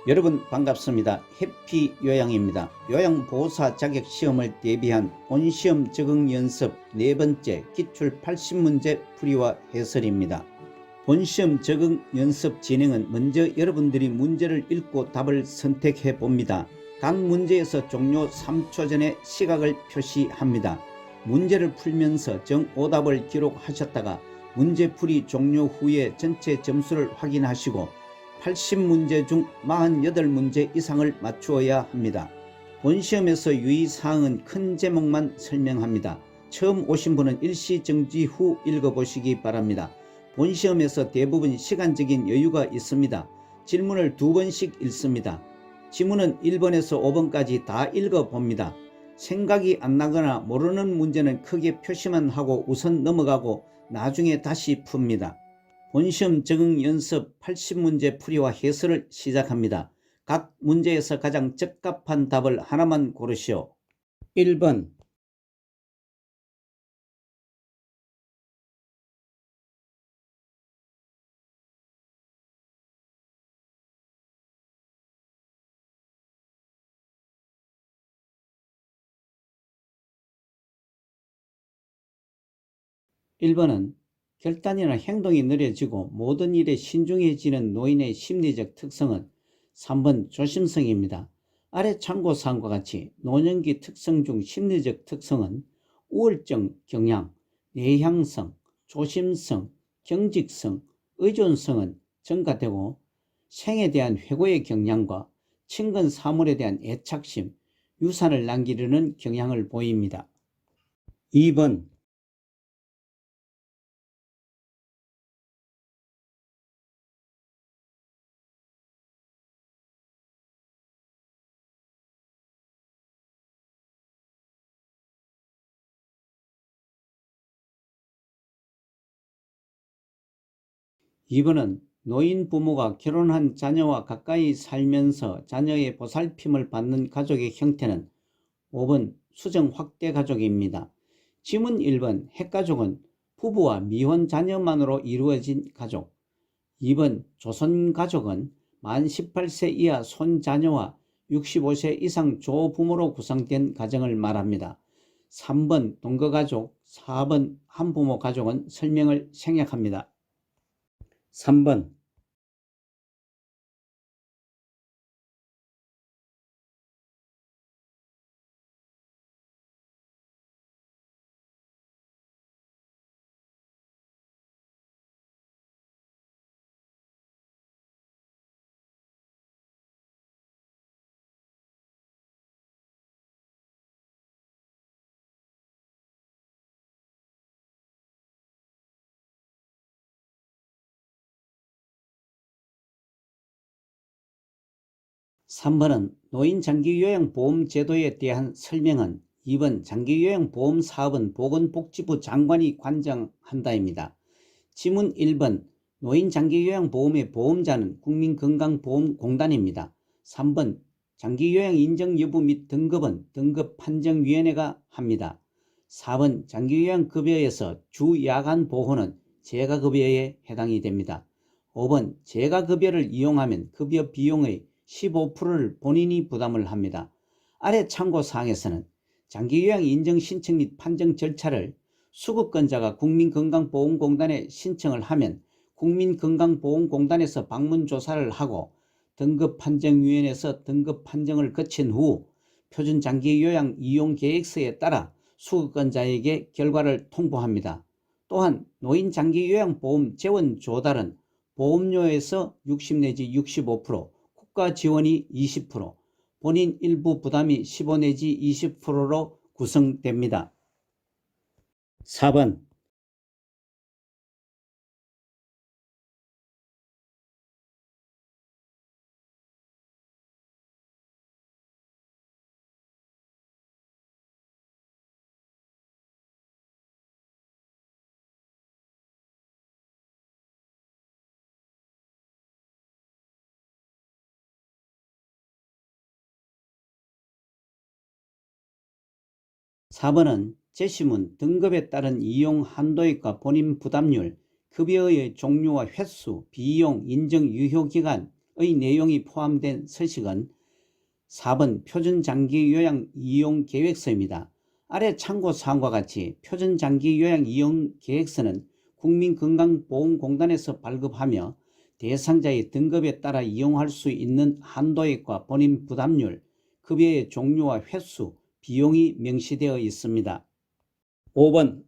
여러분 반갑습니다. 해피요양입니다. 요양보호사 자격시험을 대비한 본시험 적응 연습 네 번째 기출 80문제 풀이와 해설입니다. 본시험 적응 연습 진행은 먼저 여러분들이 문제를 읽고 답을 선택해 봅니다. 각 문제에서 종료 3초 전에 시각을 표시합니다. 문제를 풀면서 정오답을 기록하셨다가 문제풀이 종료 후에 전체 점수를 확인하시고 80문제 중 48문제 이상을 맞추어야 합니다. 본시험에서 유의사항은 큰 제목만 설명합니다. 처음 오신 분은 일시정지 후 읽어보시기 바랍니다. 본시험에서 대부분 시간적인 여유가 있습니다. 질문을 2번씩 읽습니다. 지문은 1번에서 5번까지 다 읽어봅니다. 생각이 안 나거나 모르는 문제는 크게 표시만 하고 우선 넘어가고 나중에 다시 풉니다. 본시험 적응 연습 80문제 풀이와 해설을 시작합니다. 각 문제에서 가장 적합한 답을 하나만 고르시오. 1번 1번은 결단이나 행동이 느려지고 모든 일에 신중해지는 노인의 심리적 특성은 3번 조심성입니다. 아래 참고사항과 같이 노년기 특성 중 심리적 특성은 우월적 경향, 내향성, 조심성, 경직성, 의존성은 증가되고 생에 대한 회고의 경향과 친근 사물에 대한 애착심, 유산을 남기려는 경향을 보입니다. 2번 2번은 노인 부모가 결혼한 자녀와 가까이 살면서 자녀의 보살핌을 받는 가족의 형태는 5번 수정 확대 가족입니다. 지문 1번 핵가족은 부부와 미혼 자녀만으로 이루어진 가족. 2번 조선가족은 만 18세 이하 손자녀와 65세 이상 조부모로 구성된 가정을 말합니다. 3번 동거가족, 4번 한부모 가족은 설명을 생략합니다. 3번 3번은 노인장기요양보험제도에 대한 설명은 2번 장기요양보험 사업은 보건복지부 장관이 관장한다입니다. 지문 1번 노인장기요양보험의 보험자는 국민건강보험공단입니다. 3번 장기요양 인정 여부 및 등급은 등급판정위원회가 합니다. 4번 장기요양급여에서 주야간보호는 재가급여에 해당이 됩니다. 5번 재가급여를 이용하면 급여 비용의 15%를 본인이 부담을 합니다. 아래 참고사항에서는 장기요양 인정 신청 및 판정 절차를 수급권자가 국민건강보험공단에 신청을 하면 국민건강보험공단에서 방문조사를 하고 등급판정위원회에서 등급판정을 거친 후 표준장기요양 이용계획서에 따라 수급권자에게 결과를 통보합니다. 또한 노인장기요양보험 재원 조달은 보험료에서 60 내지 65%, 국가 지원이 20%, 본인 일부 부담이 15 내지 20%로 구성됩니다. 4번 4번은 제시문, 등급에 따른 이용 한도액과 본인 부담률, 급여의 종류와 횟수, 비용, 인정 유효기간, 내용이 포함된 서식은 4번 표준장기 요양 이용 계획서입니다. 아래 참고사항과 같이 표준장기 요양 이용 계획서는 국민건강보험공단에서 발급하며 대상자의 등급에 따라 이용할 수 있는 한도액과 본인 부담률, 급여의 종류와 횟수, 비용이 명시되어 있습니다. 5번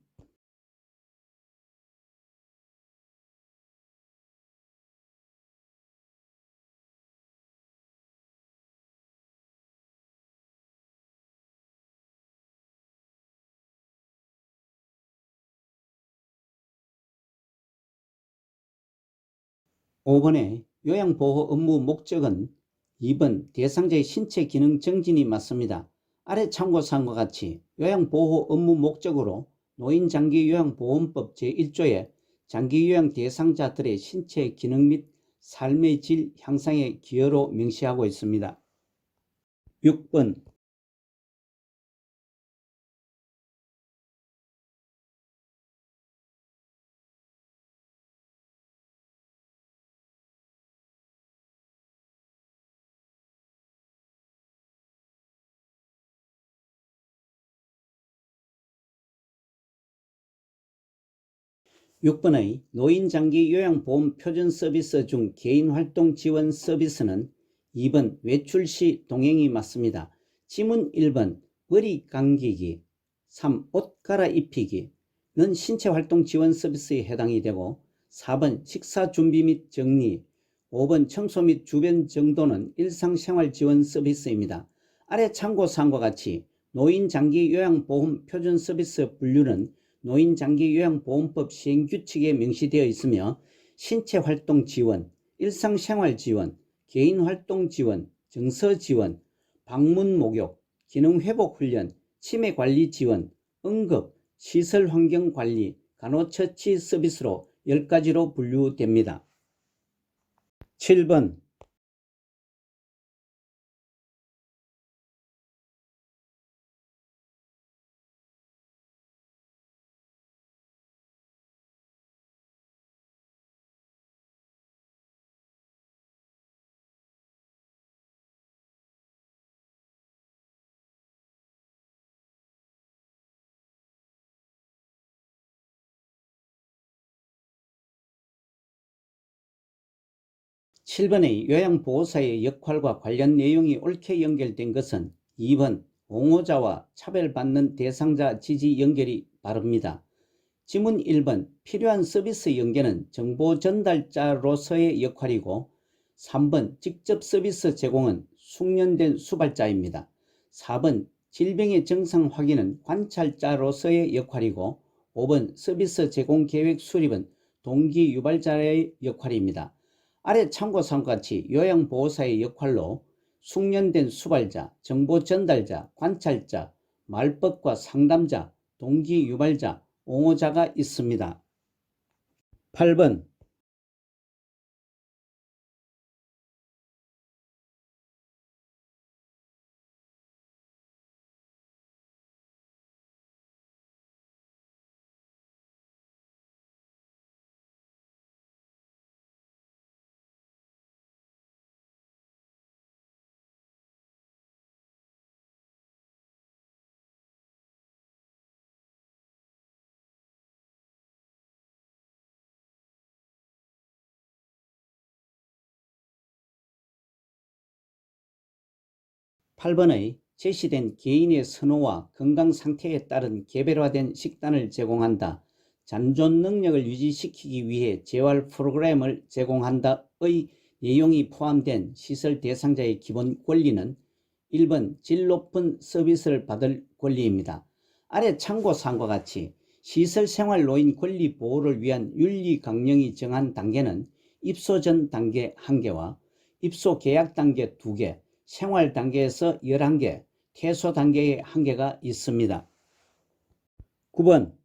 5번의 요양보호 업무 목적은 2번 대상자의 신체 기능 정진이 맞습니다. 아래 참고사항과 같이 요양보호 업무 목적으로 노인장기요양보험법 제1조에 장기요양 대상자들의 신체 기능 및 삶의 질 향상에 기여로 명시하고 있습니다. 6번 6번의 노인장기요양보험 표준서비스 중 개인활동 지원 서비스는 2번 외출 시 동행이 맞습니다. 지문 1번 머리 감기기, 3. 옷 갈아입히기는 신체활동 지원 서비스에 해당이 되고 4번 식사 준비 및 정리, 5번 청소 및 주변 정돈은 일상생활 지원 서비스입니다. 아래 참고사항과 같이 노인장기요양보험 표준서비스 분류는 노인장기요양보험법 시행규칙에 명시되어 있으며 신체활동 지원, 일상생활 지원, 개인활동 지원, 정서 지원, 방문 목욕, 기능회복훈련, 치매관리 지원, 응급, 시설환경관리, 간호처치 서비스로 10가지로 분류됩니다. 7번 7번의 요양보호사의 역할과 관련 내용이 옳게 연결된 것은 2번 옹호자와 차별받는 대상자 지지 연결이 바릅니다. 지문 1번 필요한 서비스 연계는 정보 전달자로서의 역할이고 3번 직접 서비스 제공은 숙련된 수발자입니다. 4번 질병의 정상 확인은 관찰자로서의 역할이고 5번 서비스 제공 계획 수립은 동기 유발자의 역할입니다. 아래 참고사항과 같이 요양보호사의 역할로 숙련된 수발자, 정보 전달자, 관찰자, 말법과 상담자, 동기 유발자, 옹호자가 있습니다. 8번 의 제시된 개인의 선호와 건강 상태에 따른 개별화된 식단을 제공한다. 잔존 능력을 유지시키기 위해 재활 프로그램을 제공한다의 내용이 포함된 시설 대상자의 기본 권리는 1번 질 높은 서비스를 받을 권리입니다. 아래 참고사항과 같이 시설생활노인 권리 보호를 위한 윤리 강령이 정한 단계는 입소 전 단계 1개와 입소 계약 단계 2개, 생활 단계에서 11개, 퇴소 단계에 1개가 있습니다. 9번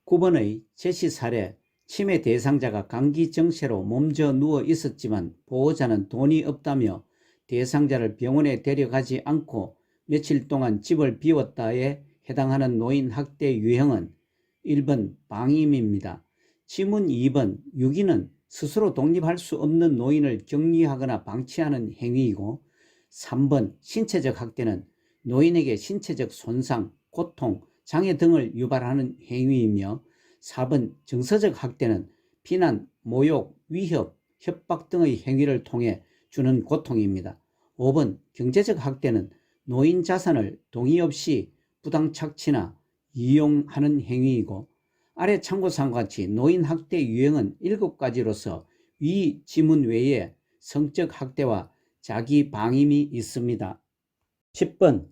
9번의 제시 사례. 치매 대상자가 감기 증세로 몸져 누워 있었지만 보호자는 돈이 없다며 대상자를 병원에 데려가지 않고 며칠 동안 집을 비웠다에 해당하는 노인 학대 유형은 1번 방임입니다. 지문 2번 유기는 스스로 독립할 수 없는 노인을 격리하거나 방치하는 행위이고, 3번 신체적 학대는 노인에게 신체적 손상, 고통, 장애 등을 유발하는 행위이며, 4번 정서적 학대는 비난, 모욕, 위협, 협박 등의 행위를 통해 주는 고통입니다. 5번 경제적 학대는 노인 자산을 동의 없이 부당 착취나 이용하는 행위이고, 아래 참고사항과 같이 노인 학대 유형은 7가지로서 위 지문 외에 성적 학대와 자기 방임이 있습니다. 10번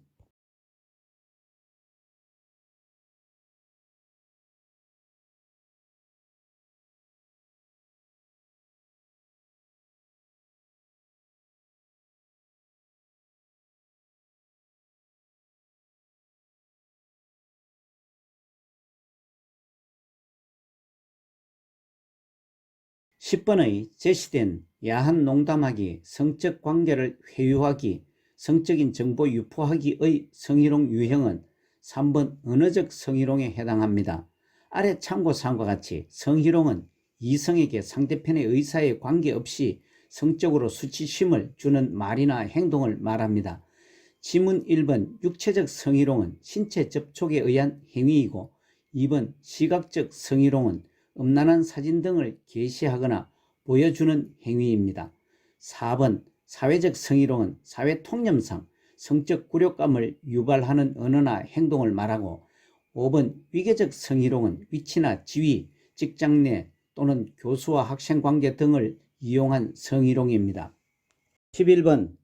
10번의 제시된 야한 농담하기, 성적 관계를 회유하기, 성적인 정보 유포하기의 성희롱 유형은 3번 언어적 성희롱에 해당합니다. 아래 참고사항과 같이 성희롱은 이성에게 상대편의 의사에 관계없이 성적으로 수치심을 주는 말이나 행동을 말합니다. 지문 1번 육체적 성희롱은 신체 접촉에 의한 행위이고, 2번 시각적 성희롱은 음란한 사진 등을 게시하거나 보여주는 행위입니다. 4번 사회적 성희롱은 사회 통념상 성적 굴욕감을 유발하는 언어나 행동을 말하고, 5번 위계적 성희롱은 위치나 지위, 직장 내 또는 교수와 학생 관계 등을 이용한 성희롱입니다. 11번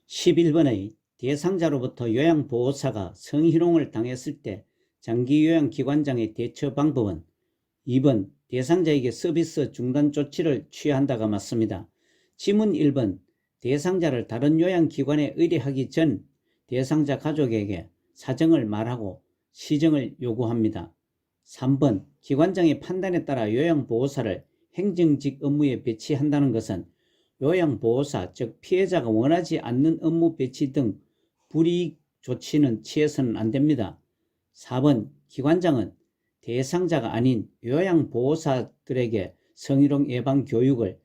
11번의 대상자로부터 요양보호사가 성희롱을 당했을 때 장기요양기관장의 대처 방법은 2번 대상자에게 서비스 중단 조치를 취한다가 맞습니다. 지문 1번 대상자를 다른 요양기관에 의뢰하기 전 대상자 가족에게 사정을 말하고 시정을 요구합니다. 3번 기관장의 판단에 따라 요양보호사를 행정직 업무에 배치한다는 것은 요양보호사 즉 피해자가 원하지 않는 업무 배치 등 불이익 조치는 취해서는 안됩니다. 4번 기관장은 대상자가 아닌 요양보호사들에게 성희롱 예방 교육을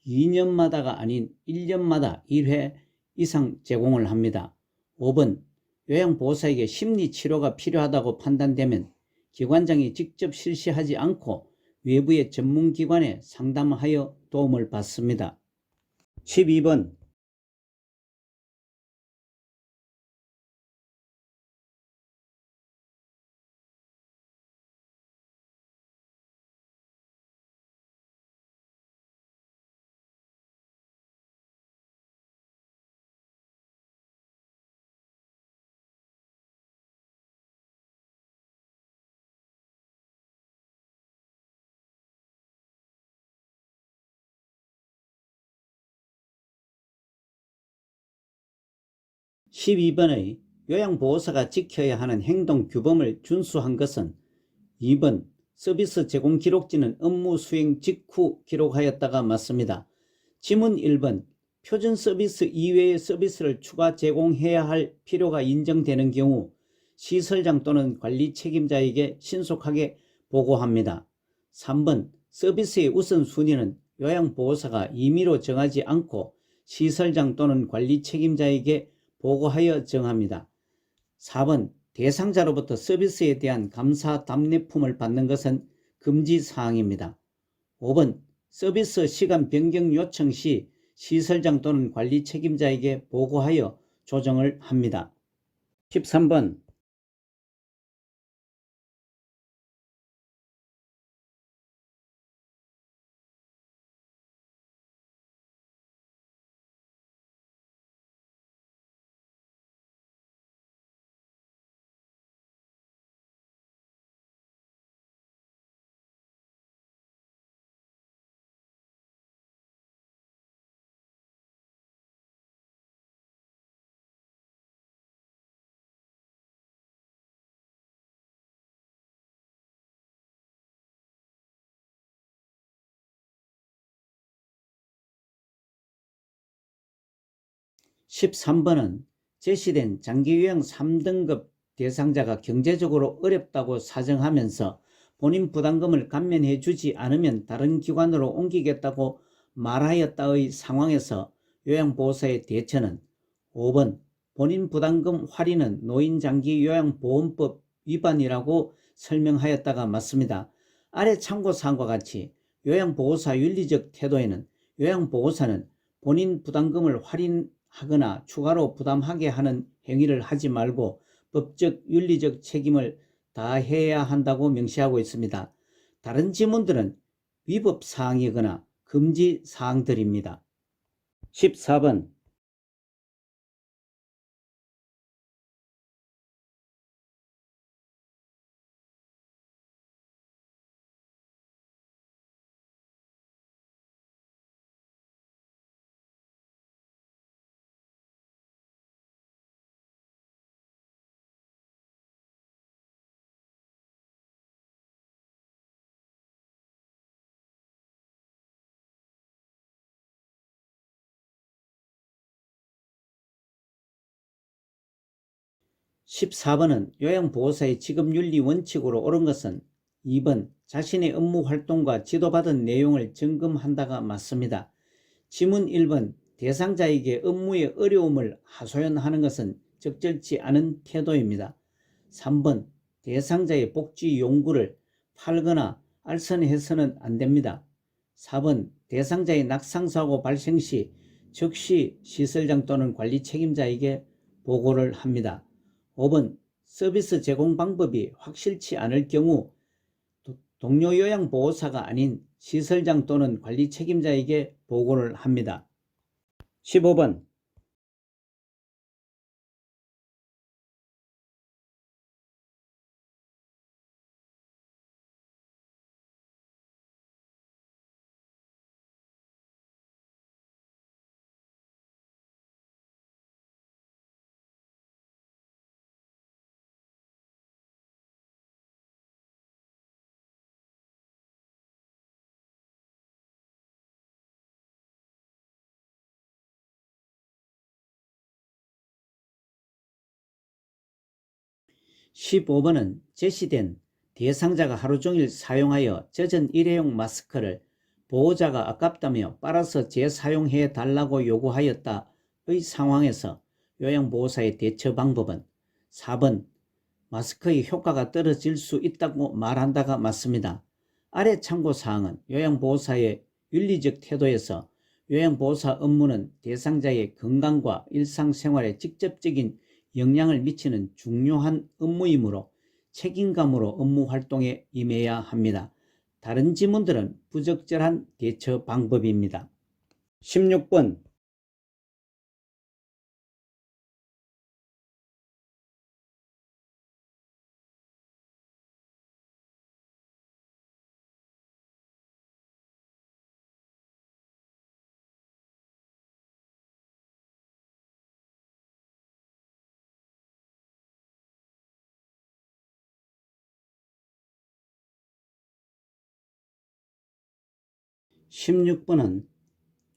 2년마다가 아닌 1년마다 1회 이상 제공을 합니다. 5번 요양보호사에게 심리치료가 필요하다고 판단되면 기관장이 직접 실시하지 않고 외부의 전문기관에 상담하여 도움을 받습니다. 12번 12번의 요양보호사가 지켜야 하는 행동규범을 준수한 것은 2번 서비스 제공 기록지는 업무 수행 직후 기록하였다가 맞습니다. 지문 1번 표준 서비스 이외의 서비스를 추가 제공해야 할 필요가 인정되는 경우 시설장 또는 관리 책임자에게 신속하게 보고합니다. 3번 서비스의 우선순위는 요양보호사가 임의로 정하지 않고 시설장 또는 관리 책임자에게 보고하여 정합니다. 4번 대상자로부터 서비스에 대한 감사 답례품을 받는 것은 금지사항입니다. 5번 서비스 시간 변경 요청 시 시설장 또는 관리 책임자에게 보고하여 조정을 합니다. 13번 13번은 제시된 장기요양 3등급 대상자가 경제적으로 어렵다고 사정하면서 본인 부담금을 감면해 주지 않으면 다른 기관으로 옮기겠다고 말하였다의 상황에서 요양보호사의 대처는 5번 본인 부담금 할인은 노인장기요양보험법 위반이라고 설명하였다가 맞습니다. 아래 참고사항과 같이 요양보호사 윤리적 태도에는 요양보호사는 본인 부담금을 할인하거나 추가로 부담하게 하는 행위를 하지 말고 법적 윤리적 책임을 다해야 한다고 명시하고 있습니다. 다른 지문들은 위법 사항이거나 금지 사항들입니다. 14번 14번은 요양보호사의 직업윤리 원칙으로 옳은 것은 2번 자신의 업무 활동과 지도받은 내용을 점검한다가 맞습니다. 지문 1번 대상자에게 업무의 어려움을 하소연하는 것은 적절치 않은 태도입니다. 3번 대상자의 복지 용구를 팔거나 알선해서는 안됩니다. 4번 대상자의 낙상사고 발생 시 즉시 시설장 또는 관리 책임자에게 보고를 합니다. 5번 서비스 제공 방법이 확실치 않을 경우 동료 요양보호사가 아닌 시설장 또는 관리 책임자에게 보고를 합니다. 15번 15번은 제시된 대상자가 하루 종일 사용하여 젖은 일회용 마스크를 보호자가 아깝다며 빨아서 재사용해 달라고 요구하였다의 상황에서 요양보호사의 대처 방법은 4번 마스크의 효과가 떨어질 수 있다고 말한다가 맞습니다. 아래 참고사항은 요양보호사의 윤리적 태도에서 요양보호사 업무는 대상자의 건강과 일상생활에 직접적인 영향을 미치는 중요한 업무이므로 책임감으로 업무 활동에 임해야 합니다. 다른 지문들은 부적절한 대처 방법입니다. 16번 16번은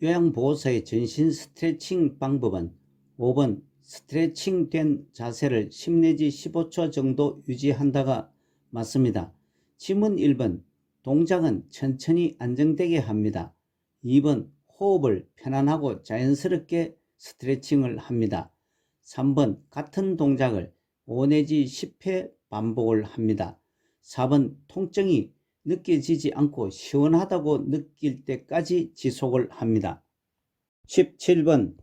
요양보호사의 전신 스트레칭 방법은 5번 스트레칭된 자세를 10 내지 15초 정도 유지한다가 맞습니다. 지문 1번 동작은 천천히 안정되게 합니다. 2번 호흡을 편안하고 자연스럽게 스트레칭을 합니다. 3번 같은 동작을 5 내지 10회 반복을 합니다. 4번 통증이 느껴지지 않고 시원하다고 느낄 때까지 지속을 합니다. 17번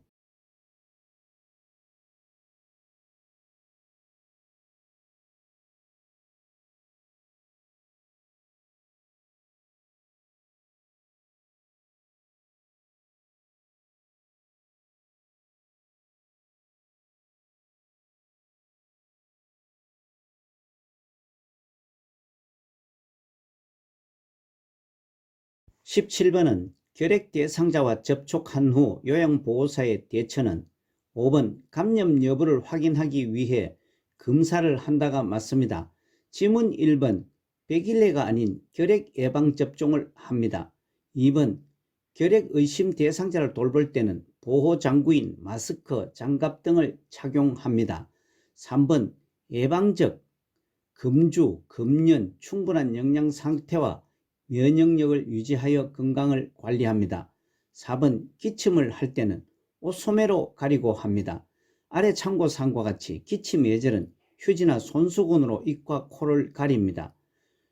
17번은 결핵 대상자와 접촉한 후 요양보호사의 대처는 5번 감염 여부를 확인하기 위해 검사를 한다가 맞습니다. 지문 1번 백일내가 아닌 결핵 예방접종을 합니다. 2번 결핵 의심 대상자를 돌볼 때는 보호장구인 마스크, 장갑 등을 착용합니다. 3번 예방적 금주, 금연, 충분한 영양 상태와 면역력을 유지하여 건강을 관리합니다. 4번 기침을 할 때는 옷소매로 가리고 합니다. 아래 참고사항과 같이 기침 예절은 휴지나 손수건으로 입과 코를 가립니다.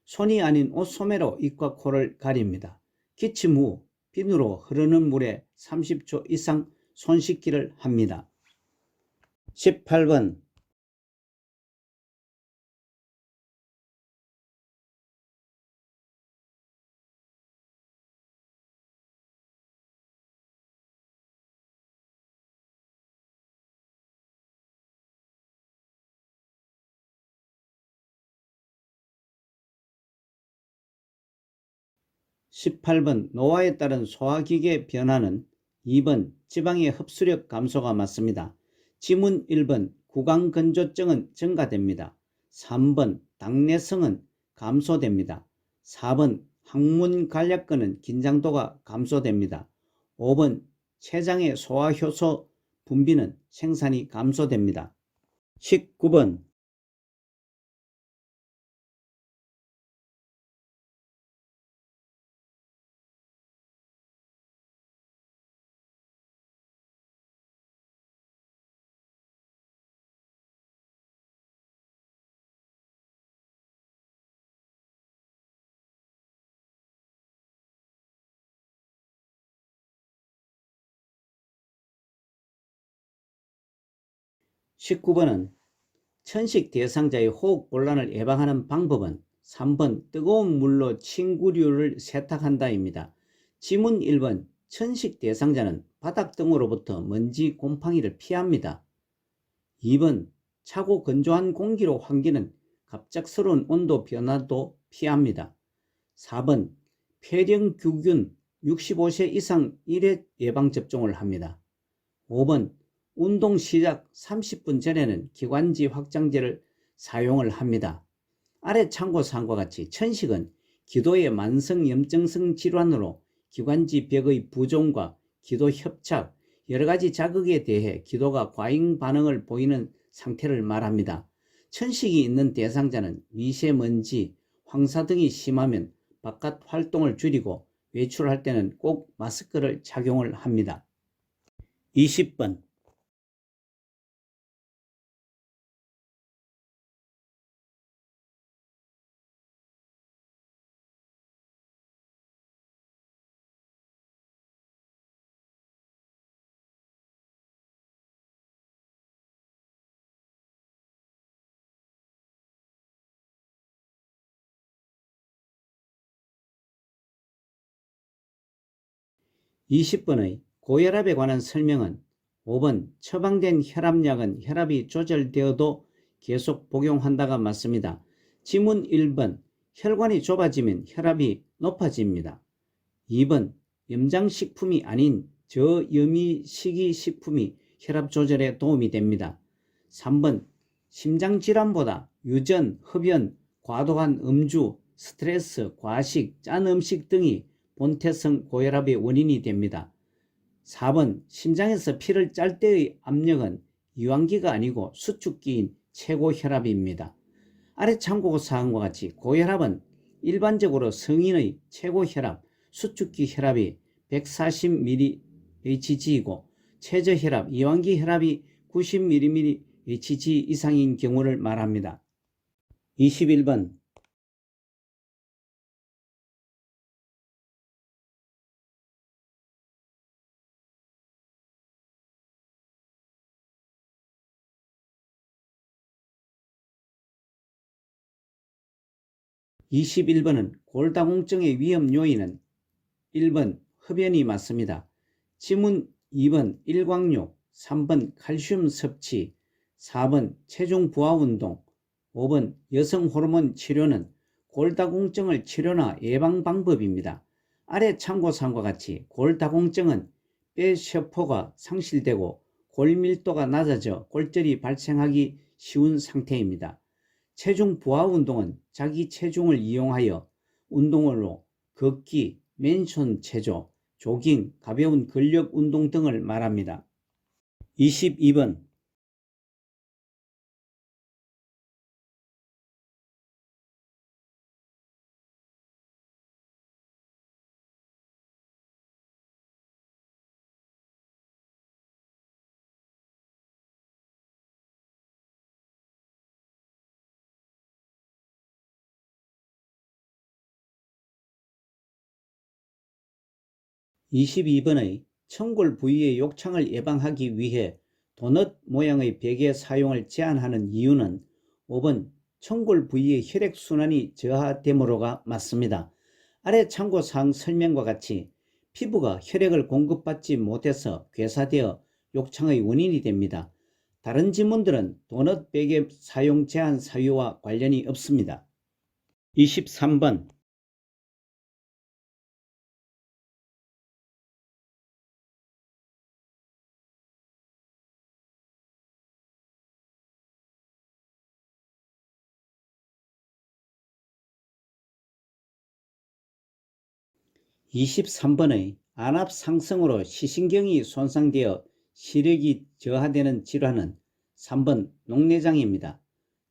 손이 아닌 옷소매로 입과 코를 가립니다. 기침 후 비누로 흐르는 물에 30초 이상 손 씻기를 합니다. 18번 18번 노화에 따른 소화기계 변화는 2번 지방의 흡수력 감소가 맞습니다. 지문 1번 구강건조증은 증가됩니다. 3번 당내성은 감소됩니다. 4번 항문간략근은 긴장도가 감소됩니다. 5번 췌장의 소화효소 분비는 생산이 감소됩니다. 19번 19번은 천식 대상자의 호흡곤란을 예방하는 방법은 3번 뜨거운 물로 침구류를 세탁한다입니다. 지문 1번 천식 대상자는 바닥 등으로부터 먼지 곰팡이를 피합니다. 2번 차고 건조한 공기로 환기는 갑작스러운 온도 변화도 피합니다. 4번 폐렴규균 65세 이상 1회 예방접종을 합니다. 5번 운동 시작 30분 전에는 기관지 확장제를 사용을 합니다. 아래 참고사항과 같이 천식은 기도의 만성염증성 질환으로 기관지 벽의 부종과 기도 협착, 여러가지 자극에 대해 기도가 과잉 반응을 보이는 상태를 말합니다. 천식이 있는 대상자는 미세먼지, 황사 등이 심하면 바깥 활동을 줄이고 외출할 때는 꼭 마스크를 착용을 합니다. 20번 20번의 고혈압에 관한 설명은 5번 처방된 혈압약은 혈압이 조절되어도 계속 복용한다가 맞습니다. 지문 1번 혈관이 좁아지면 혈압이 높아집니다. 2번 염장식품이 아닌 저염이식이식품이 혈압 조절에 도움이 됩니다. 3번 심장질환보다 유전, 흡연, 과도한 음주, 스트레스, 과식, 짠 음식 등이 본태성 고혈압의 원인이 됩니다. 4번 심장에서 피를 짤 때의 압력은 이완기가 아니고 수축기인 최고혈압입니다. 아래 참고사항과 같이 고혈압은 일반적으로 성인의 최고혈압, 수축기 혈압이 140mHg이고 최저혈압, 이완기 혈압이 90mmHg 이상인 경우를 말합니다. 21번 21번은 골다공증의 위험 요인은 1번 흡연이 맞습니다. 지문 2번 일광욕, 3번 칼슘 섭취, 4번 체중 부하 운동, 5번 여성 호르몬 치료는 골다공증을 치료나 예방 방법입니다. 아래 참고사항과 같이 골다공증은 뼈 세포가 상실되고 골밀도가 낮아져 골절이 발생하기 쉬운 상태입니다. 체중 부하 운동은 자기 체중을 이용하여 운동으로 걷기, 맨손 체조, 조깅, 가벼운 근력 운동 등을 말합니다. 22번 22번의 청골 부위의 욕창을 예방하기 위해 도넛 모양의 베개 사용을 제한하는 이유는 5번 청골 부위의 혈액순환이 저하됨으로가 맞습니다. 아래 참고사항 설명과 같이 피부가 혈액을 공급받지 못해서 괴사되어 욕창의 원인이 됩니다. 다른 질문들은 도넛 베개 사용 제한 사유와 관련이 없습니다. 23번 23번의 안압 상승으로 시신경이 손상되어 시력이 저하되는 질환은 3번 녹내장입니다.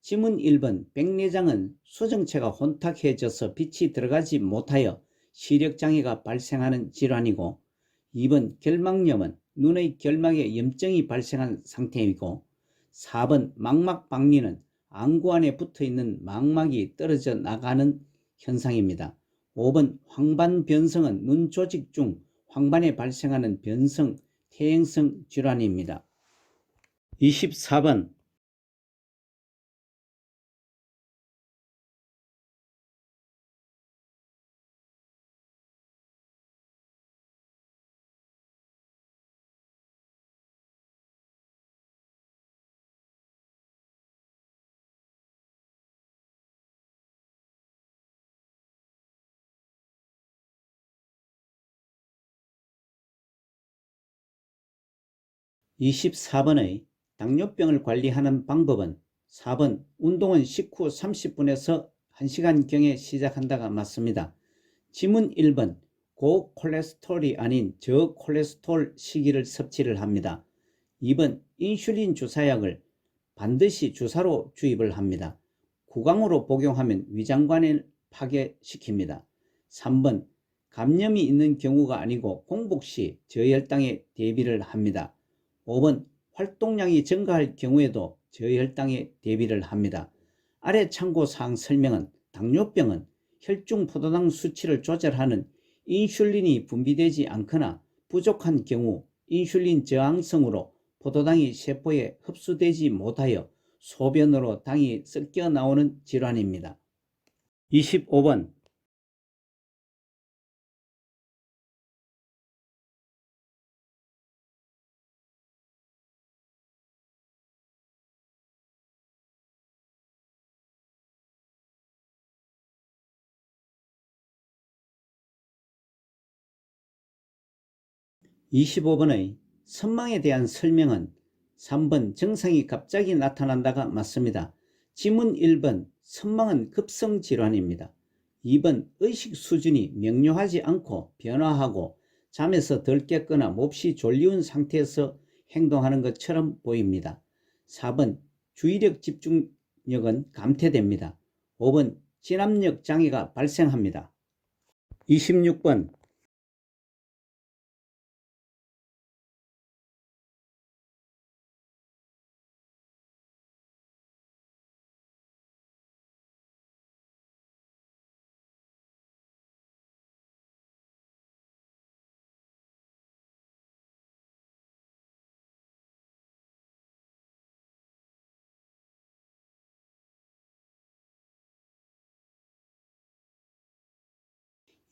지문 1번 백내장은 수정체가 혼탁해져서 빛이 들어가지 못하여 시력장애가 발생하는 질환이고, 2번 결막염은 눈의 결막에 염증이 발생한 상태이고, 4번 망막박리는 안구 안에 붙어있는 망막이 떨어져 나가는 현상입니다. 5번 황반변성은 눈 조직 중 황반에 발생하는 변성, 퇴행성 질환입니다. 24번 24번의 당뇨병을 관리하는 방법은 4번 운동은 식후 30분에서 1시간경에 시작한다가 맞습니다. 지문 1번 고콜레스테롤이 아닌 저콜레스테롤 시기를 섭취를 합니다. 2번 인슐린 주사약을 반드시 주사로 주입을 합니다. 구강으로 복용하면 위장관을 파괴시킵니다. 3번 감염이 있는 경우가 아니고 공복 시 저혈당에 대비를 합니다. 5번 활동량이 증가할 경우에도 저혈당에 대비를 합니다. 아래 참고사항 설명은 당뇨병은 혈중 포도당 수치를 조절하는 인슐린이 분비되지 않거나 부족한 경우 인슐린 저항성으로 포도당이 세포에 흡수되지 못하여 소변으로 당이 섞여 나오는 질환입니다. 25번 25번의 선망에 대한 설명은 3번 증상이 갑자기 나타난다가 맞습니다. 지문 1번 선망은 급성질환입니다. 2번 의식 수준이 명료하지 않고 변화하고 잠에서 덜 깼거나 몹시 졸리운 상태에서 행동하는 것처럼 보입니다. 4번 주의력 집중력은 감퇴됩니다. 5번 진압력 장애가 발생합니다. 26번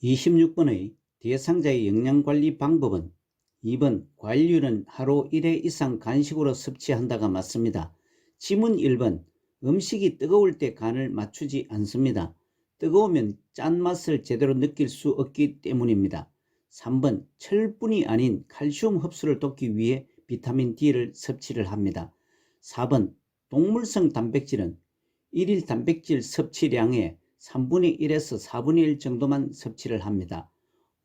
26번의 대상자의 영양관리 방법은 2번 과일류는 하루 1회 이상 간식으로 섭취한다가 맞습니다. 지문 1번 음식이 뜨거울 때 간을 맞추지 않습니다. 뜨거우면 짠맛을 제대로 느낄 수 없기 때문입니다. 3번 철분이 아닌 칼슘 흡수를 돕기 위해 비타민 D를 섭취를 합니다. 4번 동물성 단백질은 일일 단백질 섭취량의 3분의 1에서 4분의 1 정도만 섭취를 합니다.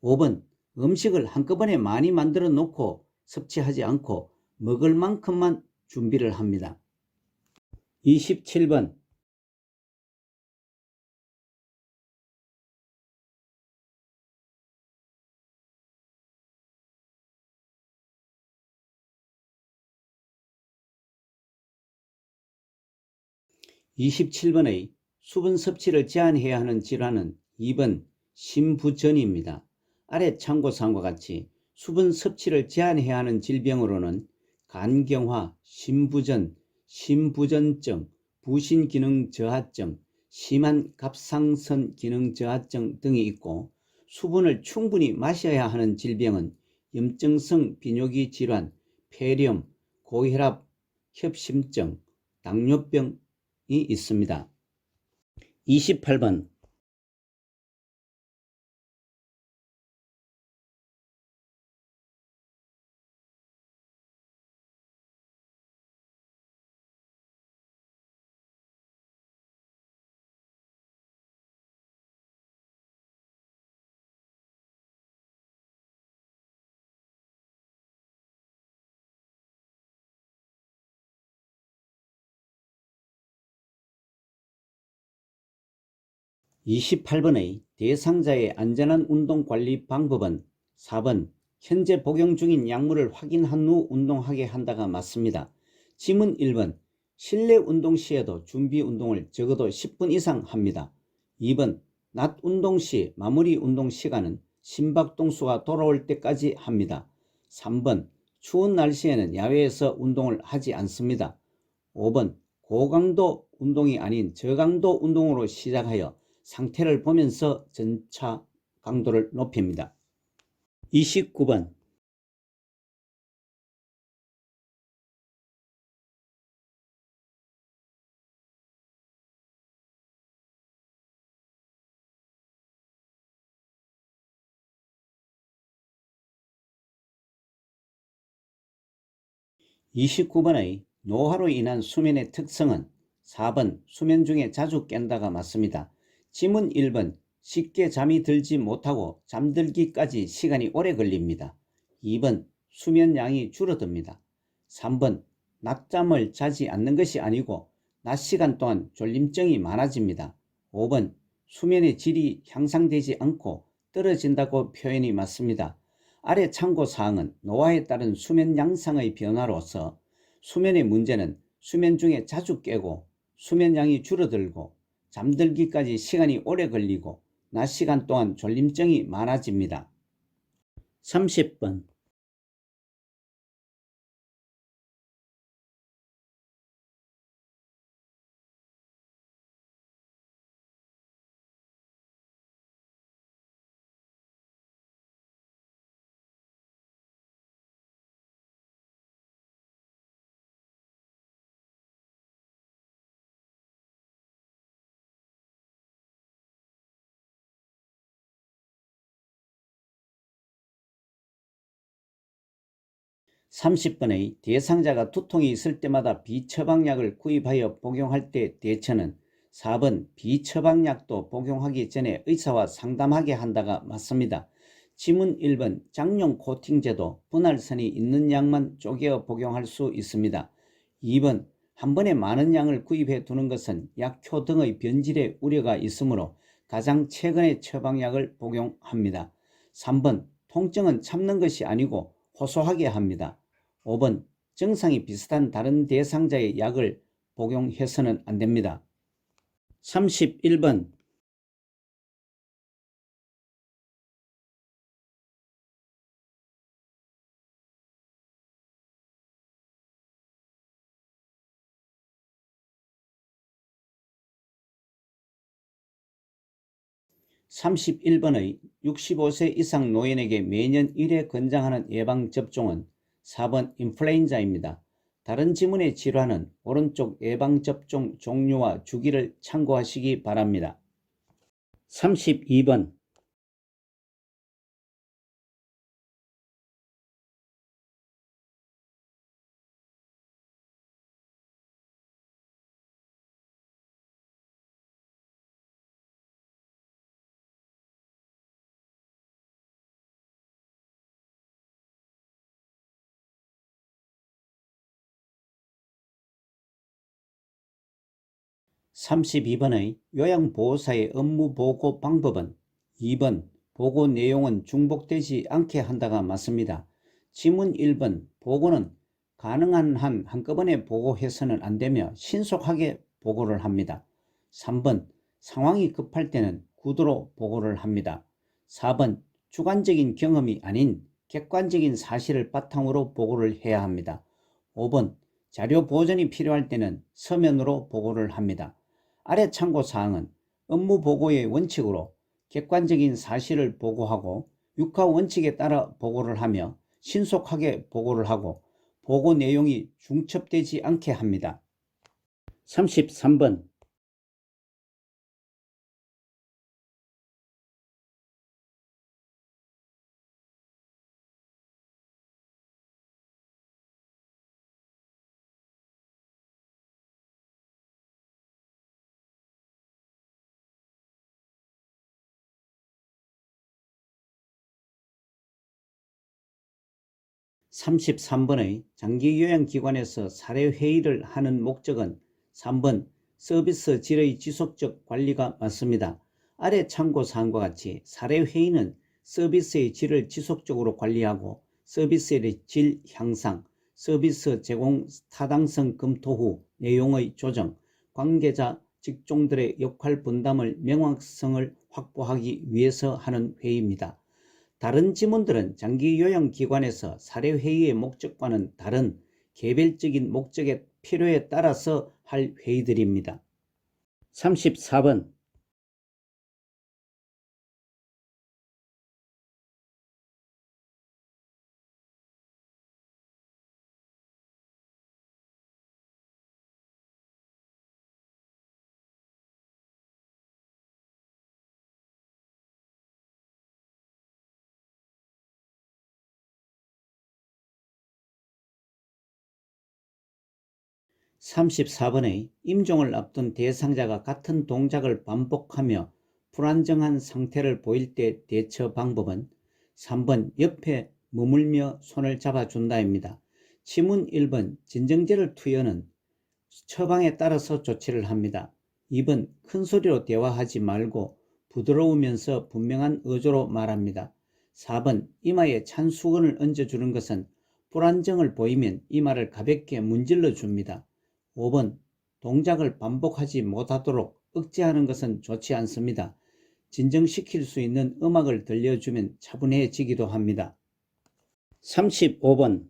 5번 음식을 한꺼번에 많이 만들어 놓고 섭취하지 않고 먹을 만큼만 준비를 합니다. 27번 27번의 수분 섭취를 제한해야 하는 질환은 2번 심부전입니다. 아래 참고사항과 같이 수분 섭취를 제한해야 하는 질병으로는 간경화, 심부전, 심부전증, 부신기능 저하증, 심한 갑상선 기능 저하증 등이 있고, 수분을 충분히 마셔야 하는 질병은 염증성 비뇨기 질환, 폐렴, 고혈압, 협심증, 당뇨병이 있습니다. 28번 28번의 대상자의 안전한 운동 관리 방법은 4번 현재 복용 중인 약물을 확인한 후 운동하게 한다가 맞습니다. 지문 1번 실내 운동 시에도 준비 운동을 적어도 10분 이상 합니다. 2번 낮 운동 시 마무리 운동 시간은 심박동수가 돌아올 때까지 합니다. 3번 추운 날씨에는 야외에서 운동을 하지 않습니다. 5번 고강도 운동이 아닌 저강도 운동으로 시작하여 상태를 보면서 점차 강도를 높입니다. 29번 29번의 노화로 인한 수면의 특성은 4번 수면 중에 자주 깬다가 맞습니다. 지문 1번 쉽게 잠이 들지 못하고 잠들기까지 시간이 오래 걸립니다. 2번 수면량이 줄어듭니다. 3번 낮잠을 자지 않는 것이 아니고 낮 시간 동안 졸림증이 많아집니다. 5번 수면의 질이 향상되지 않고 떨어진다고 표현이 맞습니다. 아래 참고사항은 노화에 따른 수면 양상의 변화로서 수면의 문제는 수면 중에 자주 깨고 수면량이 줄어들고 잠들기까지 시간이 오래 걸리고 낮 시간 동안 졸림증이 많아집니다. 30번 30번의 대상자가 두통이 있을 때마다 비처방약을 구입하여 복용할 때 대처는 4번 비처방약도 복용하기 전에 의사와 상담하게 한다가 맞습니다. 지문 1번 장용 코팅제도 분할선이 있는 약만 쪼개어 복용할 수 있습니다. 2번 한 번에 많은 양을 구입해 두는 것은 약효 등의 변질의 우려가 있으므로 가장 최근의 처방약을 복용합니다. 3번 통증은 참는 것이 아니고 호소하게 합니다. 5번 증상이 비슷한 다른 대상자의 약을 복용해서는 안 됩니다. 31번 31번의 65세 이상 노인에게 매년 1회 권장하는 예방접종은 4번 인플루엔자입니다. 다른 지문의 질환은 오른쪽 예방접종 종류와 주기를 참고하시기 바랍니다. 32번 32번의 요양보호사의 업무보고 방법은 2번 보고 내용은 중복되지 않게 한다가 맞습니다. 지문 1번 보고는 가능한 한 한꺼번에 보고해서는 안되며 신속하게 보고를 합니다. 3번 상황이 급할 때는 구두로 보고를 합니다. 4번 주관적인 경험이 아닌 객관적인 사실을 바탕으로 보고를 해야 합니다. 5번 자료 보전이 필요할 때는 서면으로 보고를 합니다. 아래 참고사항은 업무보고의 원칙으로 객관적인 사실을 보고하고 육하원칙에 따라 보고를 하며 신속하게 보고를 하고 보고 내용이 중첩되지 않게 합니다. 33번 33번의 장기요양기관에서 사례회의를 하는 목적은 3번 서비스 질의 지속적 관리가 맞습니다. 아래 참고사항과 같이 사례회의는 서비스의 질을 지속적으로 관리하고 서비스의 질 향상, 서비스 제공 타당성 검토 후 내용의 조정, 관계자 직종들의 역할 분담을 명확성을 확보하기 위해서 하는 회의입니다. 다른 지문들은 장기요양기관에서 사례회의의 목적과는 다른 개별적인 목적의 필요에 따라서 할 회의들입니다. 34번 34번의 임종을 앞둔 대상자가 같은 동작을 반복하며 불안정한 상태를 보일 때 대처 방법은 3번 옆에 머물며 손을 잡아준다입니다. 지문 1번 진정제를 투여는 처방에 따라서 조치를 합니다. 2번 큰 소리로 대화하지 말고 부드러우면서 분명한 어조로 말합니다. 4번 이마에 찬 수건을 얹어주는 것은 불안정을 보이면 이마를 가볍게 문질러 줍니다. 5번 동작을 반복하지 못하도록 억제하는 것은 좋지 않습니다. 진정시킬 수 있는 음악을 들려주면 차분해지기도 합니다. 35번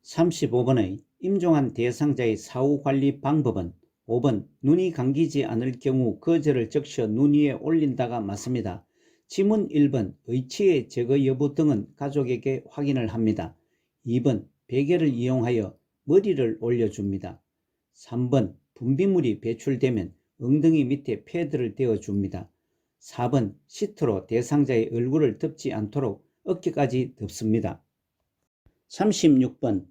35번의 임종한 대상자의 사후관리 방법은 5번 눈이 감기지 않을 경우 거즈를 적셔 눈 위에 올린다가 맞습니다. 지문 1번 의치의 제거 여부 등은 가족에게 확인을 합니다. 2번 베개를 이용하여 머리를 올려줍니다. 3번 분비물이 배출되면 엉덩이 밑에 패드를 대어줍니다. 4번 시트로 대상자의 얼굴을 덮지 않도록 어깨까지 덮습니다. 36번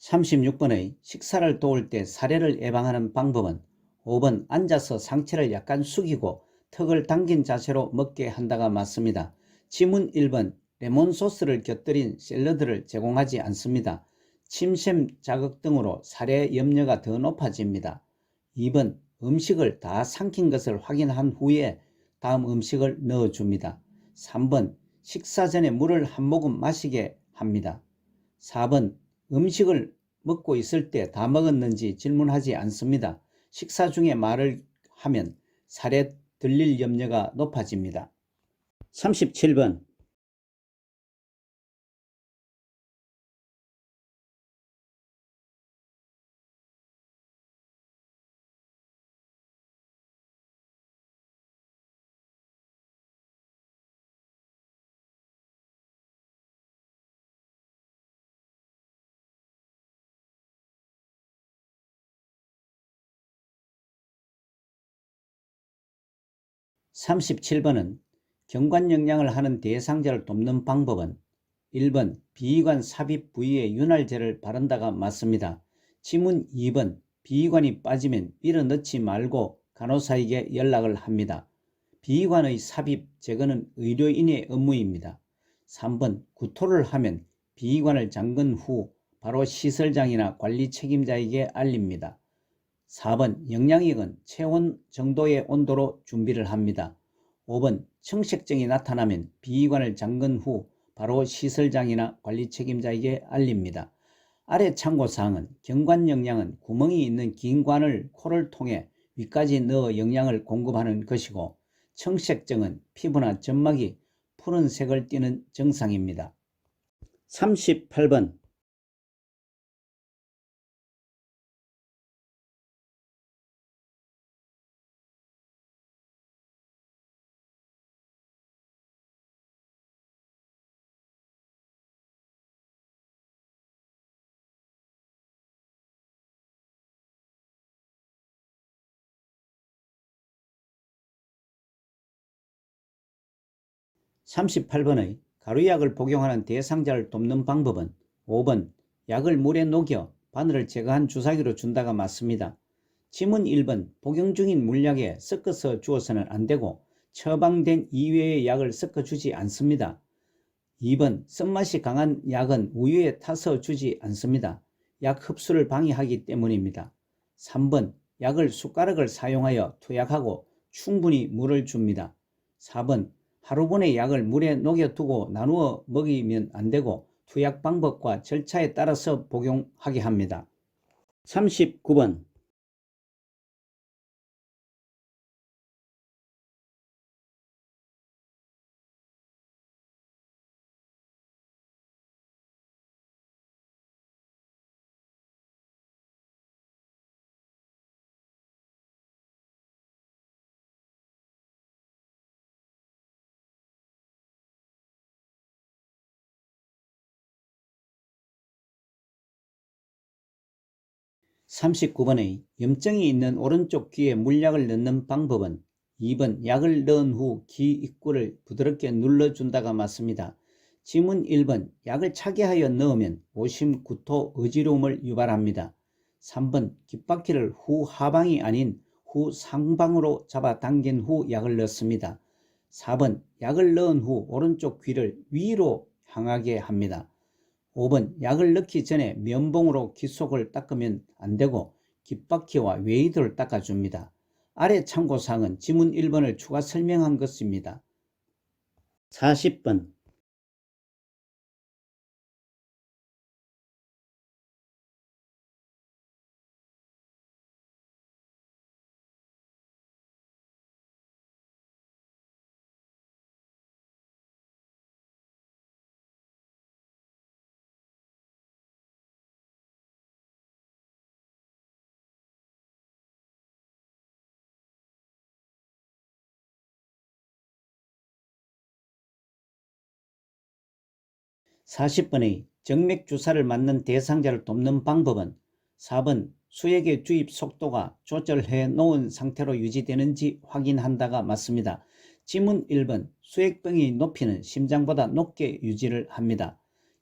36번의 식사를 도울 때 사례를 예방하는 방법은 5번 앉아서 상체를 약간 숙이고 턱을 당긴 자세로 먹게 한다가 맞습니다. 지문 1번 레몬 소스를 곁들인 샐러드를 제공하지 않습니다. 침샘 자극 등으로 살해 염려가 더 높아집니다. 2번 음식을 다 삼킨 것을 확인한 후에 다음 음식을 넣어줍니다. 3번 식사 전에 물을 한 모금 마시게 합니다. 4번 음식을 먹고 있을 때 다 먹었는지 질문하지 않습니다. 식사 중에 말을 하면 살에 들릴 염려가 높아집니다. 37번 37번은 경관영양을 하는 대상자를 돕는 방법은 1번 비위관 삽입 부위에 윤활제를 바른다가 맞습니다. 지문 2번 비위관이 빠지면 밀어넣지 말고 간호사에게 연락을 합니다. 비위관의 삽입 제거는 의료인의 업무입니다. 3번 구토를 하면 비위관을 잠근 후 바로 시설장이나 관리 책임자에게 알립니다. 4번 영양액은 체온 정도의 온도로 준비를 합니다. 5번 청색증이 나타나면 비위관을 잠근 후 바로 시설장이나 관리 책임자에게 알립니다. 아래 참고사항은 경관영양은 구멍이 있는 긴 관을 코를 통해 위까지 넣어 영양을 공급하는 것이고, 청색증은 피부나 점막이 푸른색을 띠는 증상입니다. 38번 38번의 가루약을 복용하는 대상자를 돕는 방법은 5번 약을 물에 녹여 바늘을 제거한 주사기로 준다가 맞습니다. 지문 1번 복용 중인 물약에 섞어서 주어서는 안되고 처방된 이외의 약을 섞어주지 않습니다. 2번 쓴맛이 강한 약은 우유에 타서 주지 않습니다. 약 흡수를 방해하기 때문입니다. 3번 약을 숟가락을 사용하여 투약하고 충분히 물을 줍니다. 4번 하루분의 약을 물에 녹여두고 나누어 먹이면 안되고 투약 방법과 절차에 따라서 복용하게 합니다. 39번 39번의 염증이 있는 오른쪽 귀에 물약을 넣는 방법은 2번 약을 넣은 후 귀 입구를 부드럽게 눌러준다가 맞습니다. 지문 1번 약을 차게 하여 넣으면 오심, 구토, 어지러움을 유발합니다. 3번 귓바퀴를 후 하방이 아닌 후 상방으로 잡아 당긴 후 약을 넣습니다. 4번 약을 넣은 후 오른쪽 귀를 위로 향하게 합니다. 5번 약을 넣기 전에 면봉으로 귀 속을 닦으면 안되고 귓바퀴와 웨이드를 닦아줍니다. 아래 참고사항은 지문 1번을 추가 설명한 것입니다. 40번 40번의 정맥주사를 맞는 대상자를 돕는 방법은 4번 수액의 주입 속도가 조절해 놓은 상태로 유지되는지 확인한다가 맞습니다. 지문 1번 수액병의 높이는 심장보다 높게 유지를 합니다.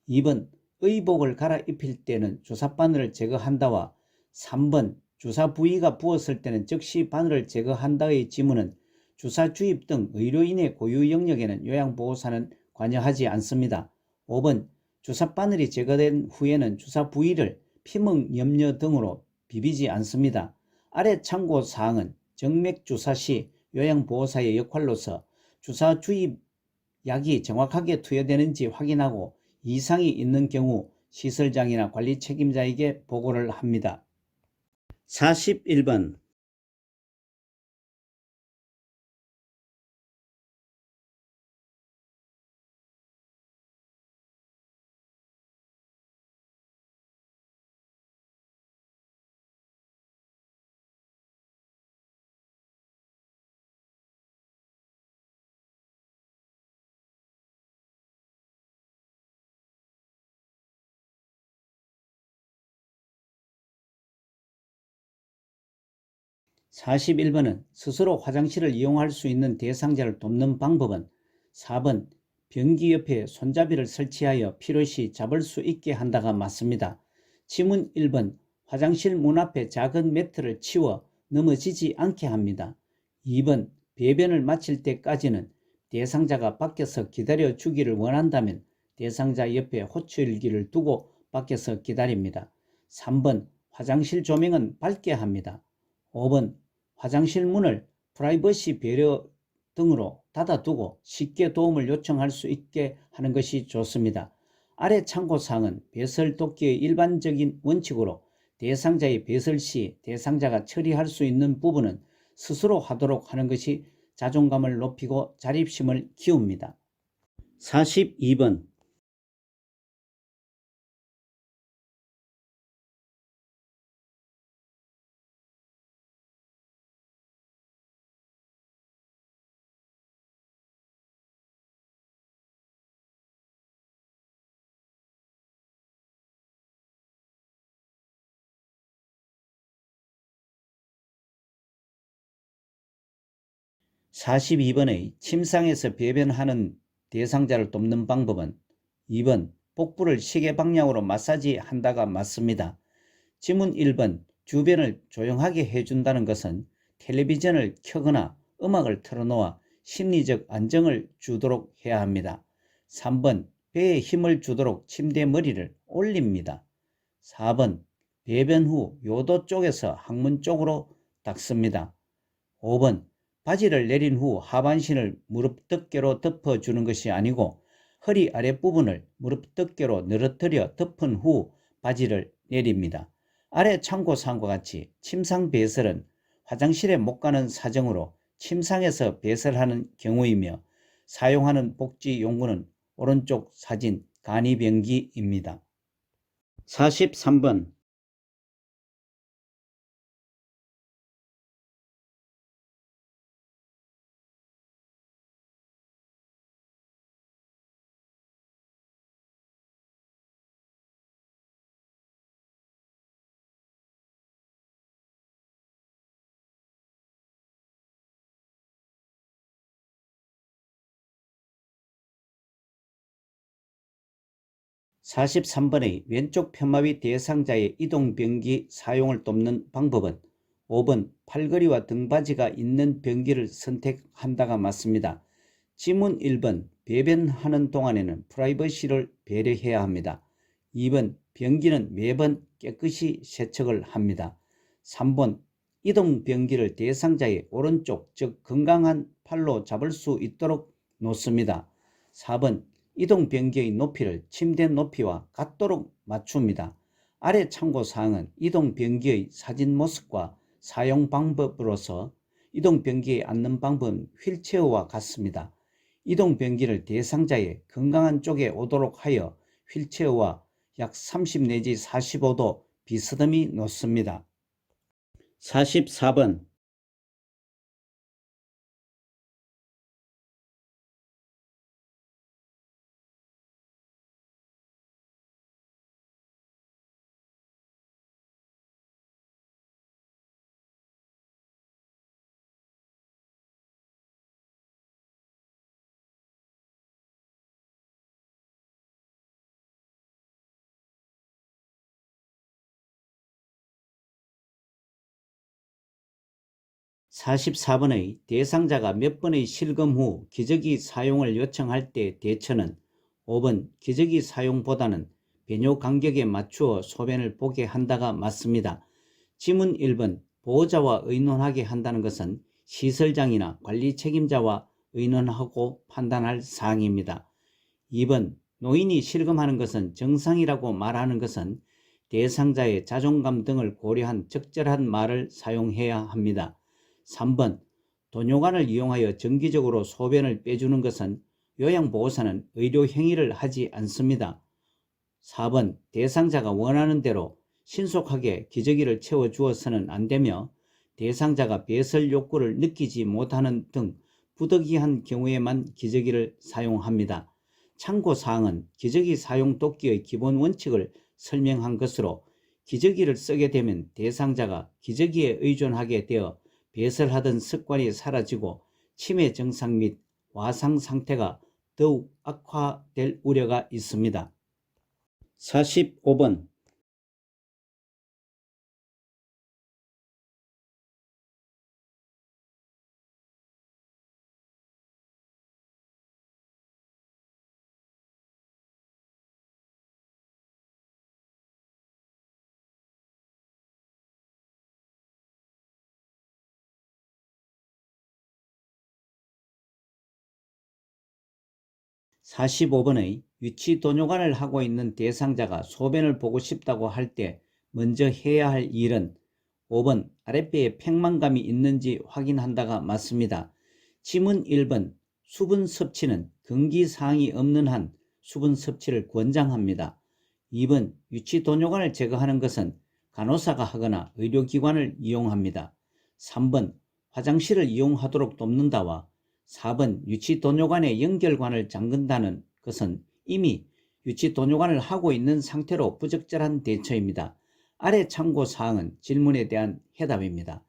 2번 의복을 갈아입힐 때는 주사 바늘을 제거한다와 3번 주사 부위가 부었을 때는 즉시 바늘을 제거한다의 지문은 주사 주입 등 의료인의 고유 영역에는 요양보호사는 관여하지 않습니다. 5번 주사 바늘이 제거된 후에는 주사 부위를 피멍, 염려 등으로 비비지 않습니다. 아래 참고사항은 정맥주사 시 요양보호사의 역할로서 주사 주입 약이 정확하게 투여되는지 확인하고 이상이 있는 경우 시설장이나 관리 책임자에게 보고를 합니다. 41번 41번은 스스로 화장실을 이용할 수 있는 대상자를 돕는 방법은 4번 변기 옆에 손잡이를 설치하여 필요시 잡을 수 있게 한다가 맞습니다. 지문 1번 화장실 문 앞에 작은 매트를 치워 넘어지지 않게 합니다. 2번 배변을 마칠 때까지는 대상자가 밖에서 기다려 주기를 원한다면 대상자 옆에 호출기를 두고 밖에서 기다립니다. 3번 화장실 조명은 밝게 합니다. 5번 화장실 문을 프라이버시 배려 등으로 닫아두고 쉽게 도움을 요청할 수 있게 하는 것이 좋습니다. 아래 참고사항은 배설독기의 일반적인 원칙으로 대상자의 배설 시 대상자가 처리할 수 있는 부분은 스스로 하도록 하는 것이 자존감을 높이고 자립심을 키웁니다. 42번 42번의 침상에서 배변하는 대상자를 돕는 방법은 2번 복부를 시계 방향으로 마사지 한다가 맞습니다. 지문 1번 주변을 조용하게 해준다는 것은 텔레비전을 켜거나 음악을 틀어놓아 심리적 안정을 주도록 해야 합니다. 3번 배에 힘을 주도록 침대 머리를 올립니다. 4번 배변 후 요도 쪽에서 항문 쪽으로 닦습니다. 5번 바지를 내린 후 하반신을 무릎 덮개로 덮어주는 것이 아니고 허리 아랫부분을 무릎 덮개로 늘어뜨려 덮은 후 바지를 내립니다. 아래 참고사항과 같이 침상 배설은 화장실에 못 가는 사정으로 침상에서 배설하는 경우이며 사용하는 복지 용구는 오른쪽 사진 간이변기입니다. 43번 43번의 왼쪽 편마비 대상자의 이동변기 사용을 돕는 방법은 5번 팔걸이와 등받이가 있는 변기를 선택한다가 맞습니다. 지문 1번 배변하는 동안에는 프라이버시를 배려해야 합니다. 2번 변기는 매번 깨끗이 세척을 합니다. 3번 이동 변기를 대상자의 오른쪽 즉 건강한 팔로 잡을 수 있도록 놓습니다. 4번 이동 변기의 높이를 침대 높이와 같도록 맞춥니다. 아래 참고사항은 이동 변기의 사진 모습과 사용 방법으로서 이동 변기에 앉는 방법은 휠체어와 같습니다. 이동 변기를 대상자의 건강한 쪽에 오도록 하여 휠체어와 약 30 내지 45도 비스듬히 놓습니다. 44번 44번의 대상자가 몇 번의 실금 후 기저귀 사용을 요청할 때 대처는 5번 기저귀 사용보다는 배뇨 간격에 맞추어 소변을 보게 한다가 맞습니다. 지문 1번 보호자와 의논하게 한다는 것은 시설장이나 관리 책임자와 의논하고 판단할 사항입니다. 2번 노인이 실금하는 것은 정상이라고 말하는 것은 대상자의 자존감 등을 고려한 적절한 말을 사용해야 합니다. 3번 도뇨관을 이용하여 정기적으로 소변을 빼주는 것은 요양보호사는 의료 행위를 하지 않습니다. 4번 대상자가 원하는 대로 신속하게 기저귀를 채워주어서는 안되며 대상자가 배설 욕구를 느끼지 못하는 등 부득이한 경우에만 기저귀를 사용합니다. 참고사항은 기저귀 사용 돕기의 기본 원칙을 설명한 것으로 기저귀를 쓰게 되면 대상자가 기저귀에 의존하게 되어 배설하던 습관이 사라지고 치매 증상 및 와상 상태가 더욱 악화될 우려가 있습니다. 45번 45번의 유치도뇨관을 하고 있는 대상자가 소변을 보고 싶다고 할 때 먼저 해야 할 일은 5번 아랫배에 팽만감이 있는지 확인한다가 맞습니다. 지문 1번 수분 섭취는 금기사항이 없는 한 수분 섭취를 권장합니다. 2번 유치도뇨관을 제거하는 것은 간호사가 하거나 의료기관을 이용합니다. 3번 화장실을 이용하도록 돕는다와 4번 유치도뇨관의 연결관을 잠근다는 것은 이미 유치도뇨관을 하고 있는 상태로 부적절한 대처입니다. 아래 참고사항은 질문에 대한 해답입니다.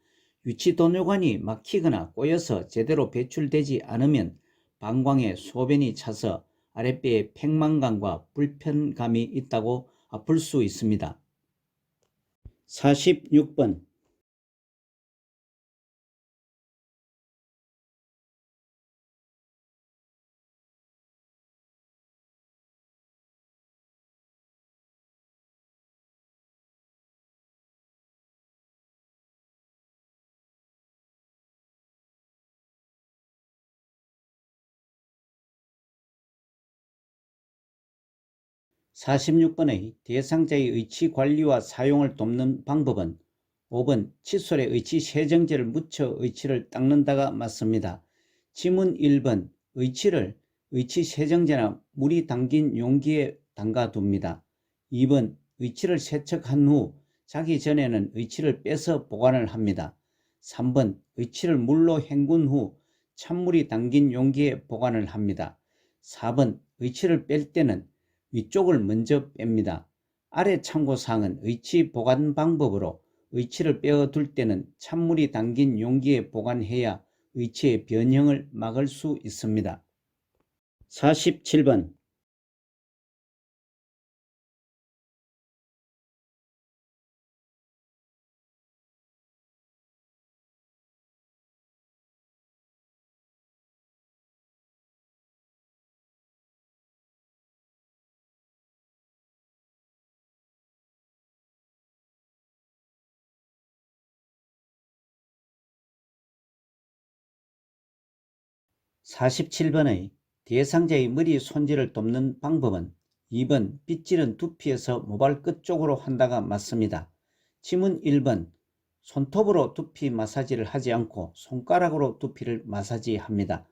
유치도뇨관이 막히거나 꼬여서 제대로 배출되지 않으면 방광에 소변이 차서 아랫배에 팽만감과 불편감이 있다고 볼 수 있습니다. 46번 46번의 대상자의 의치 관리와 사용을 돕는 방법은 5번 칫솔에 의치 세정제를 묻혀 의치를 닦는다가 맞습니다. 지문 1번 의치를 의치 세정제나 물이 담긴 용기에 담가 둡니다. 2번 의치를 세척한 후 자기 전에는 의치를 빼서 보관을 합니다. 3번 의치를 물로 헹군 후 찬물이 담긴 용기에 보관을 합니다. 4번 의치를 뺄 때는 위쪽을 먼저 뺍니다. 아래 참고사항은 의치 보관 방법으로 의치를 빼어둘 때는 찬물이 담긴 용기에 보관해야 의치의 변형을 막을 수 있습니다. 47번 47번의 대상자의 머리 손질을 돕는 방법은 2번 빗질은 두피에서 모발 끝 쪽으로 한다가 맞습니다. 지문 1번 손톱으로 두피 마사지를 하지 않고 손가락으로 두피를 마사지합니다.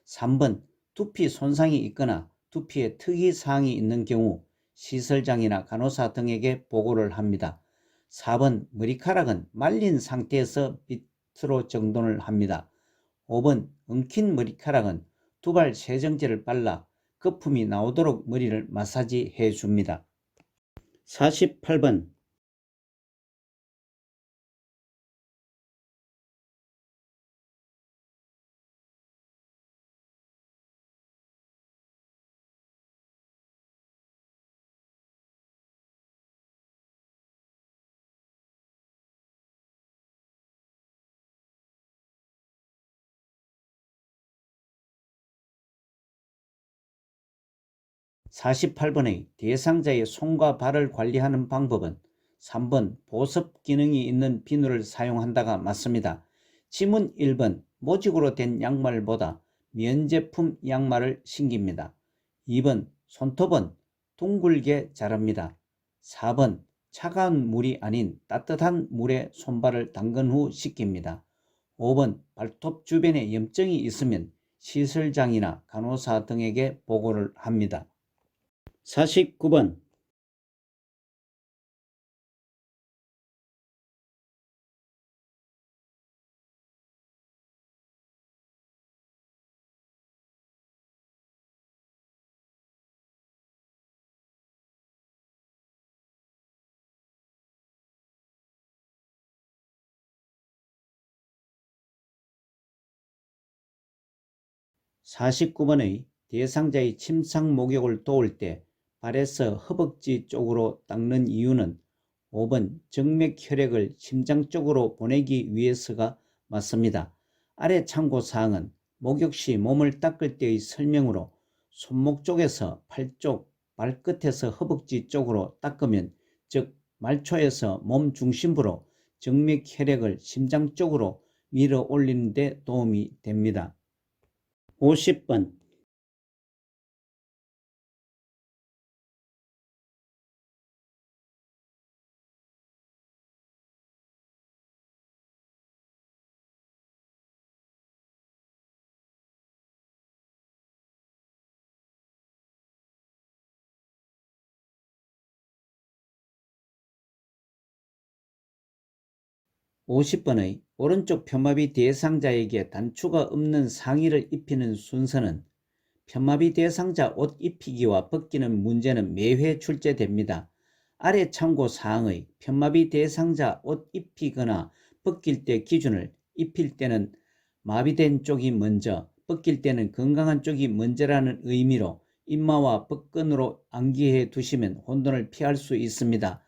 3번 두피 손상이 있거나 두피에 특이사항이 있는 경우 시설장이나 간호사 등에게 보고를 합니다. 4번 머리카락은 말린 상태에서 밑으로 정돈을 합니다. 5번 엉킨 머리카락은 두발 세정제를 발라 거품이 나오도록 머리를 마사지해 줍니다. 48번 48번의 대상자의 손과 발을 관리하는 방법은 3번 보습 기능이 있는 비누를 사용한다가 맞습니다. 지문 1번 모직으로 된 양말보다 면제품 양말을 신깁니다. 2번 손톱은 둥글게 자릅니다. 4번 차가운 물이 아닌 따뜻한 물에 손발을 담근 후 씻깁니다. 5번 발톱 주변에 염증이 있으면 시설장이나 간호사 등에게 보고를 합니다. 49번 49번의 대상자의 침상 목욕을 도울 때 발에서 허벅지 쪽으로 닦는 이유는 5번 정맥 혈액을 심장 쪽으로 보내기 위해서가 맞습니다. 아래 참고사항은 목욕 시 몸을 닦을 때의 설명으로 손목 쪽에서 팔 쪽, 발끝에서 허벅지 쪽으로 닦으면 즉 말초에서 몸 중심부로 정맥 혈액을 심장 쪽으로 밀어 올리는 데 도움이 됩니다. 50번 50번의 오른쪽 편마비 대상자에게 단추가 없는 상의를 입히는 순서는 편마비 대상자 옷 입히기와 벗기는 문제는 매회 출제됩니다. 아래 참고사항의 편마비 대상자 옷 입히거나 벗길 때 기준을 입힐 때는 마비된 쪽이 먼저, 벗길 때는 건강한 쪽이 먼저라는 의미로 입마와 벗근으로 암기해 두시면 혼돈을 피할 수 있습니다.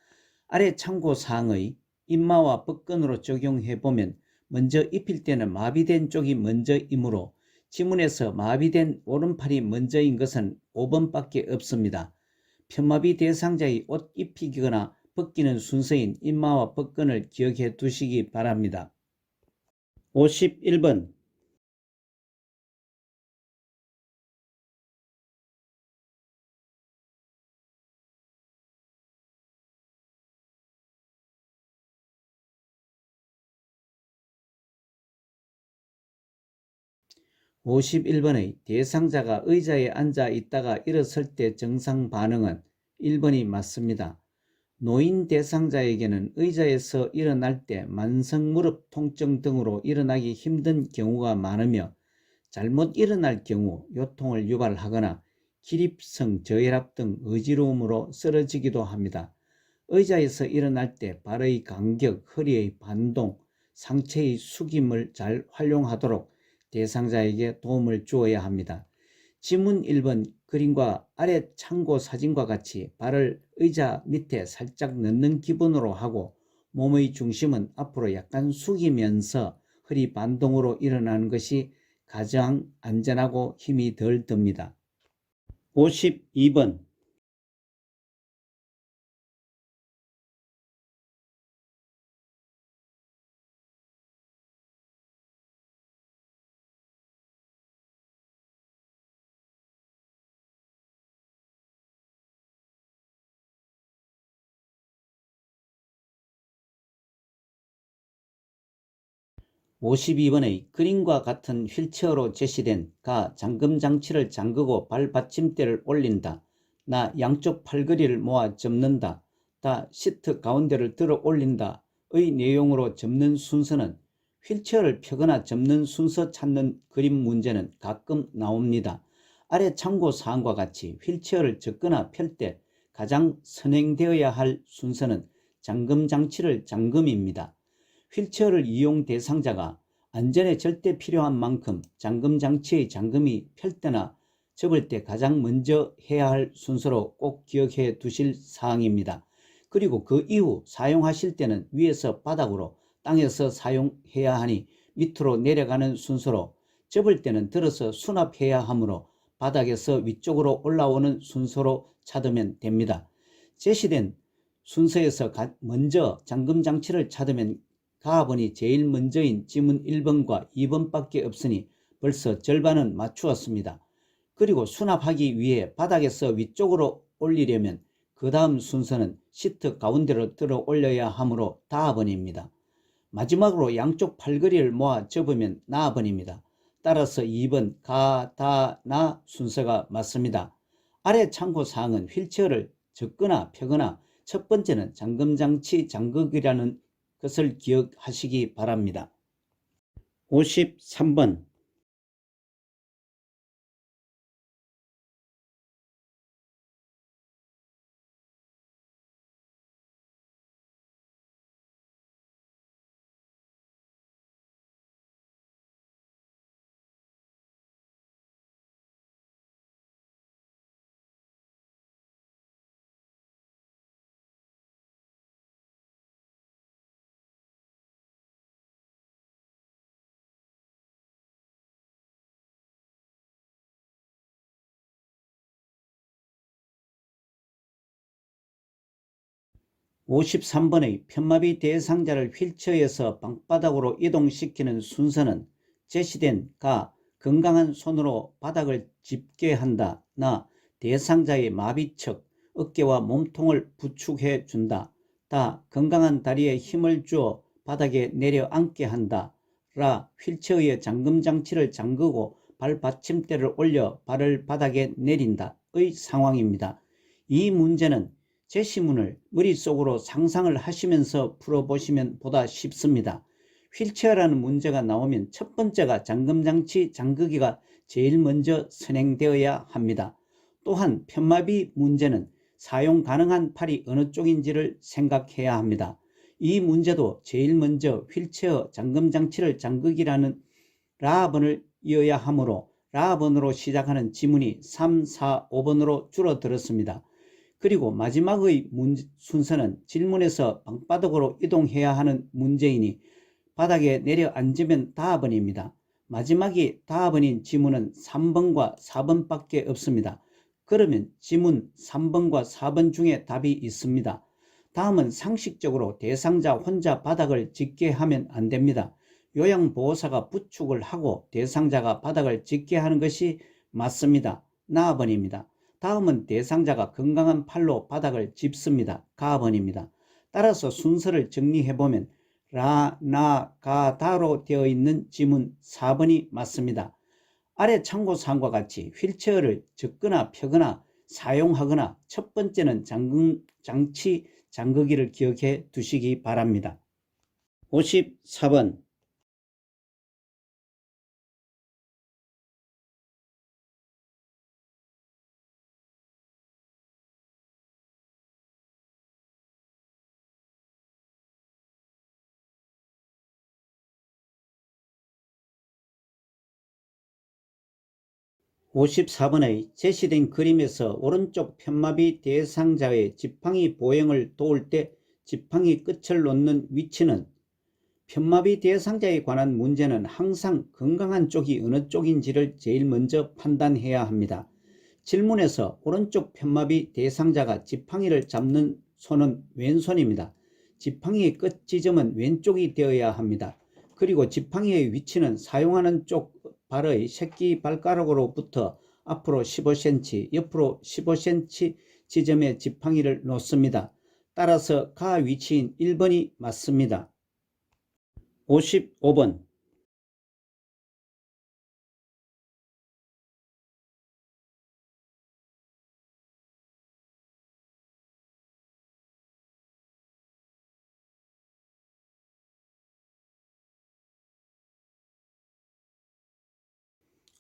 아래 참고사항의 입마와 벗근으로 적용해보면 먼저 입힐 때는 마비된 쪽이 먼저이므로 지문에서 마비된 오른팔이 먼저인 것은 5번밖에 없습니다. 편마비 대상자의 옷 입히거나 벗기는 순서인 입마와 벗근을 기억해 두시기 바랍니다. 51번 51번의 대상자가 의자에 앉아 있다가 일어설 때 증상 반응은 1번이 맞습니다. 노인 대상자에게는 의자에서 일어날 때 만성 무릎 통증 등으로 일어나기 힘든 경우가 많으며 잘못 일어날 경우 요통을 유발하거나 기립성 저혈압 등 어지러움으로 쓰러지기도 합니다. 의자에서 일어날 때 발의 간격, 허리의 반동, 상체의 숙임을 잘 활용하도록 대상자에게 도움을 주어야 합니다. 지문 1번 그림과 아래 참고 사진과 같이 발을 의자 밑에 살짝 넣는 기분으로 하고 몸의 중심은 앞으로 약간 숙이면서 허리 반동으로 일어나는 것이 가장 안전하고 힘이 덜 듭니다. 52번 52번의 그림과 같은 휠체어로 제시된 가 잠금 장치를 잠그고 발 받침대를 올린다. 나 양쪽 팔걸이를 모아 접는다. 다 시트 가운데를 들어 올린다. 의 내용으로 접는 순서는 휠체어를 펴거나 접는 순서 찾는 그림 문제는 가끔 나옵니다. 아래 참고사항과 같이 휠체어를 접거나 펼 때 가장 선행되어야 할 순서는 잠금 장치를 잠금입니다. 휠체어를 이용 대상자가 안전에 절대 필요한 만큼 잠금 장치의 잠금이 펼 때나 접을 때 가장 먼저 해야 할 순서로 꼭 기억해 두실 사항입니다. 그리고 그 이후 사용하실 때는 위에서 바닥으로 땅에서 사용해야 하니 밑으로 내려가는 순서로 접을 때는 들어서 수납해야 하므로 바닥에서 위쪽으로 올라오는 순서로 찾으면 됩니다. 제시된 순서에서 먼저 잠금장치를 찾으면 가번이 제일 먼저인 지문 1번과 2번밖에 없으니 벌써 절반은 맞추었습니다. 그리고 수납하기 위해 바닥에서 위쪽으로 올리려면 그 다음 순서는 시트 가운데로 들어 올려야 하므로 다번입니다. 마지막으로 양쪽 팔걸이를 모아 접으면 나번입니다. 따라서 2번 가, 다, 나 순서가 맞습니다. 아래 참고사항은 휠체어를 접거나 펴거나 첫 번째는 잠금장치 잠그기라는 것을 기억하시기 바랍니다. 53번 53번의 편마비 대상자를 휠체어에서 방바닥으로 이동시키는 순서는 제시된 가 건강한 손으로 바닥을 짚게 한다. 나 대상자의 마비척 어깨와 몸통을 부축해 준다. 다 건강한 다리에 힘을 주어 바닥에 내려앉게 한다. 라 휠체어의 잠금장치를 잠그고 발 받침대를 올려 발을 바닥에 내린다의 상황입니다. 이 문제는 제시문을 머릿속으로 상상을 하시면서 풀어보시면 보다 쉽습니다. 휠체어라는 문제가 나오면 첫 번째가 잠금장치 잠그기가 제일 먼저 선행되어야 합니다. 또한 편마비 문제는 사용 가능한 팔이 어느 쪽인지를 생각해야 합니다. 이 문제도 제일 먼저 휠체어 잠금장치를 잠그기라는 라번을 이어야 하므로 라번으로 시작하는 지문이 3, 4, 5번으로 줄어들었습니다. 그리고 마지막의 순서는 질문에서 방바닥으로 이동해야 하는 문제이니 바닥에 내려앉으면 다번입니다. 마지막이 다번인 지문은 3번과 4번밖에 없습니다. 그러면 지문 3번과 4번 중에 답이 있습니다. 다음은 상식적으로 대상자 혼자 바닥을 짚게 하면 안 됩니다. 요양보호사가 부축을 하고 대상자가 바닥을 짚게 하는 것이 맞습니다. 나번입니다. 다음은 대상자가 건강한 팔로 바닥을 짚습니다. 가번입니다. 따라서 순서를 정리해보면 라, 나, 가, 다로 되어 있는 지문 4번이 맞습니다. 아래 참고사항과 같이 휠체어를 접거나 펴거나 사용하거나 첫 번째는 잠금장치 잠그기를 기억해 두시기 바랍니다. 54번 54번의 제시된 그림에서 오른쪽 편마비 대상자의 지팡이 보행을 도울 때 지팡이 끝을 놓는 위치는 편마비 대상자에 관한 문제는 항상 건강한 쪽이 어느 쪽인지를 제일 먼저 판단해야 합니다. 질문에서 오른쪽 편마비 대상자가 지팡이를 잡는 손은 왼손입니다. 지팡이의 끝 지점은 왼쪽이 되어야 합니다. 그리고 지팡이의 위치는 사용하는 쪽 발의 새끼 발가락으로부터 앞으로 15cm, 옆으로 15cm 지점에 지팡이를 놓습니다. 따라서 가 위치인 1번이 맞습니다. 55번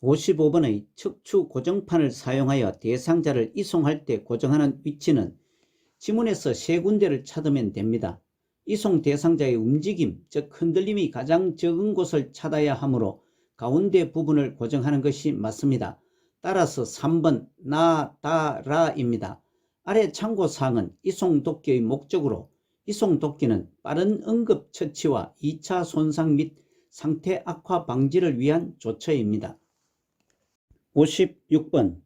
55번의 척추 고정판을 사용하여 대상자를 이송할 때 고정하는 위치는 지문에서 세 군데를 찾으면 됩니다. 이송 대상자의 움직임, 즉 흔들림이 가장 적은 곳을 찾아야 하므로 가운데 부분을 고정하는 것이 맞습니다. 따라서 3번 나, 다, 라입니다. 아래 참고사항은 이송도끼의 목적으로 이송도끼는 빠른 응급처치와 2차 손상 및 상태 악화 방지를 위한 조처입니다. 56번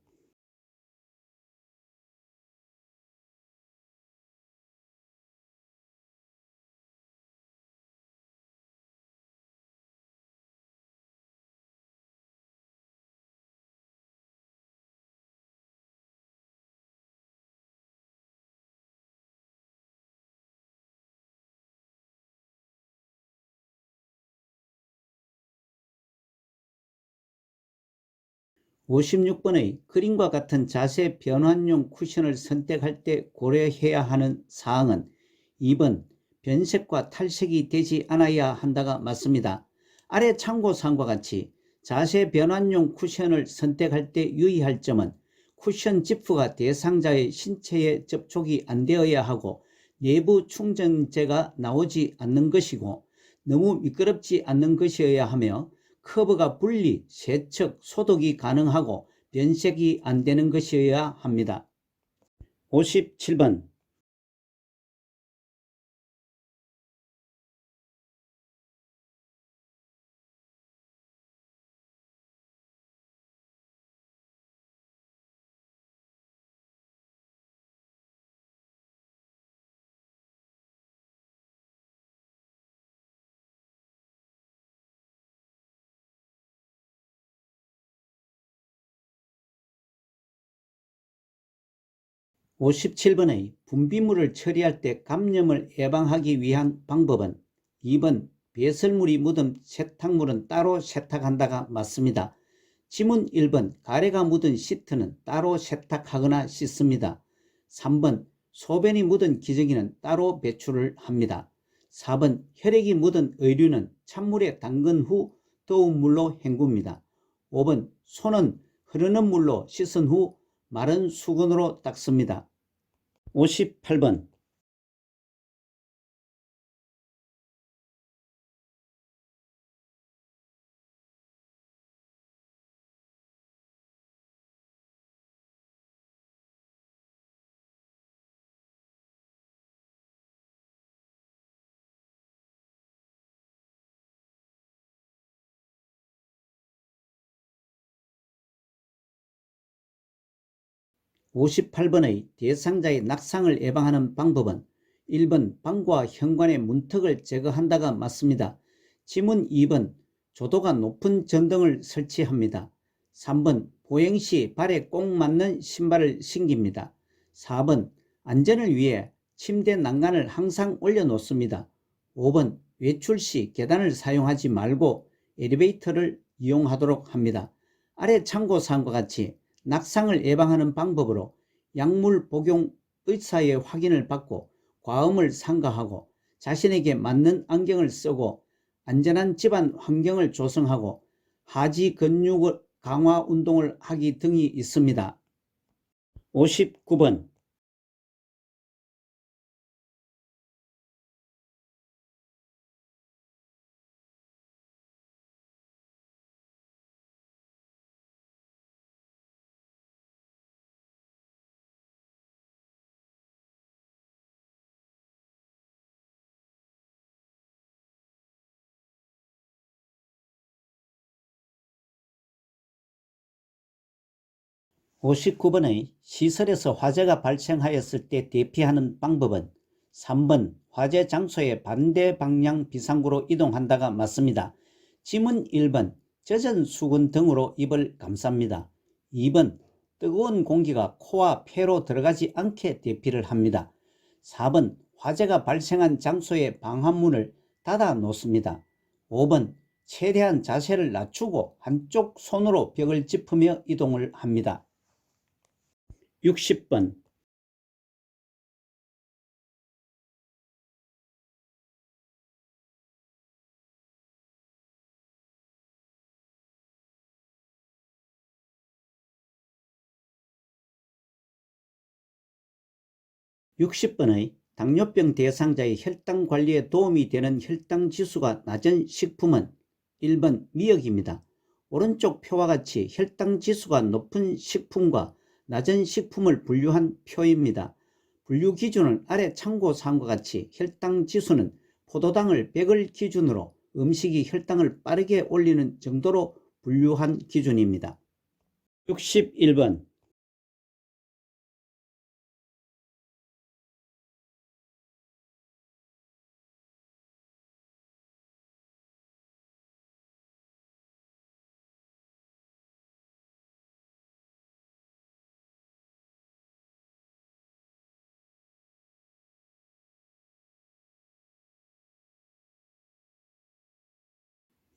56번의 그림과 같은 자세 변환용 쿠션을 선택할 때 고려해야 하는 사항은 2번 변색과 탈색이 되지 않아야 한다가 맞습니다. 아래 참고사항과 같이 자세 변환용 쿠션을 선택할 때 유의할 점은 쿠션 지프가 대상자의 신체에 접촉이 안 되어야 하고 내부 충전재가 나오지 않는 것이고 너무 미끄럽지 않는 것이어야 하며 커브가 분리, 세척, 소독이 가능하고 변색이 안 되는 것이어야 합니다. 57번 57번의 분비물을 처리할 때 감염을 예방하기 위한 방법은 2번 배설물이 묻은 세탁물은 따로 세탁한다가 맞습니다. 지문 1번 가래가 묻은 시트는 따로 세탁하거나 씻습니다. 3번 소변이 묻은 기저귀는 따로 배출을 합니다. 4번 혈액이 묻은 의류는 찬물에 담근 후 더운 물로 헹굽니다. 5번 손은 흐르는 물로 씻은 후 마른 수건으로 닦습니다. 58번 58번의 대상자의 낙상을 예방하는 방법은 1번 방과 현관의 문턱을 제거한다가 맞습니다. 지문 2번 조도가 높은 전등을 설치합니다. 3번 보행 시 발에 꼭 맞는 신발을 신깁니다. 4번 안전을 위해 침대 난간을 항상 올려놓습니다. 5번 외출 시 계단을 사용하지 말고 엘리베이터를 이용하도록 합니다. 아래 참고사항과 같이 낙상을 예방하는 방법으로 약물 복용 의사의 확인을 받고 과음을 삼가하고 자신에게 맞는 안경을 쓰고 안전한 집안 환경을 조성하고 하지 근육 강화 운동을 하기 등이 있습니다. 59번 59번의 시설에서 화재가 발생하였을 때 대피하는 방법은 3번 화재 장소의 반대 방향 비상구로 이동한다가 맞습니다. 지문 1번 젖은 수건 등으로 입을 감쌉니다. 2번 뜨거운 공기가 코와 폐로 들어가지 않게 대피를 합니다. 4번 화재가 발생한 장소의 방화문을 닫아 놓습니다. 5번 최대한 자세를 낮추고 한쪽 손으로 벽을 짚으며 이동을 합니다. 60번 60번의 당뇨병 대상자의 혈당 관리에 도움이 되는 혈당 지수가 낮은 식품은 1번 미역입니다. 오른쪽 표와 같이 혈당 지수가 높은 식품과 낮은 식품을 분류한 표입니다. 분류 기준은 아래 참고사항과 같이 혈당 지수는 포도당을 100을 기준으로 음식이 혈당을 빠르게 올리는 정도로 분류한 기준입니다. 61번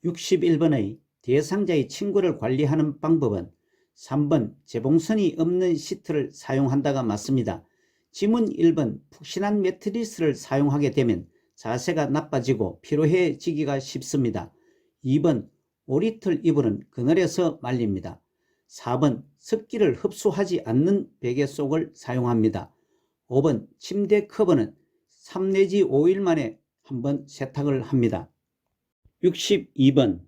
61번의 대상자의 친구를 관리하는 방법은 3번 재봉선이 없는 시트를 사용한다가 맞습니다. 지문 1번 푹신한 매트리스를 사용하게 되면 자세가 나빠지고 피로해지기가 쉽습니다. 2번 오리털 이불은 그늘에서 말립니다. 4번 습기를 흡수하지 않는 베개 속을 사용합니다. 5번 침대 커버는 3 내지 5일 만에 한번 세탁을 합니다. 62번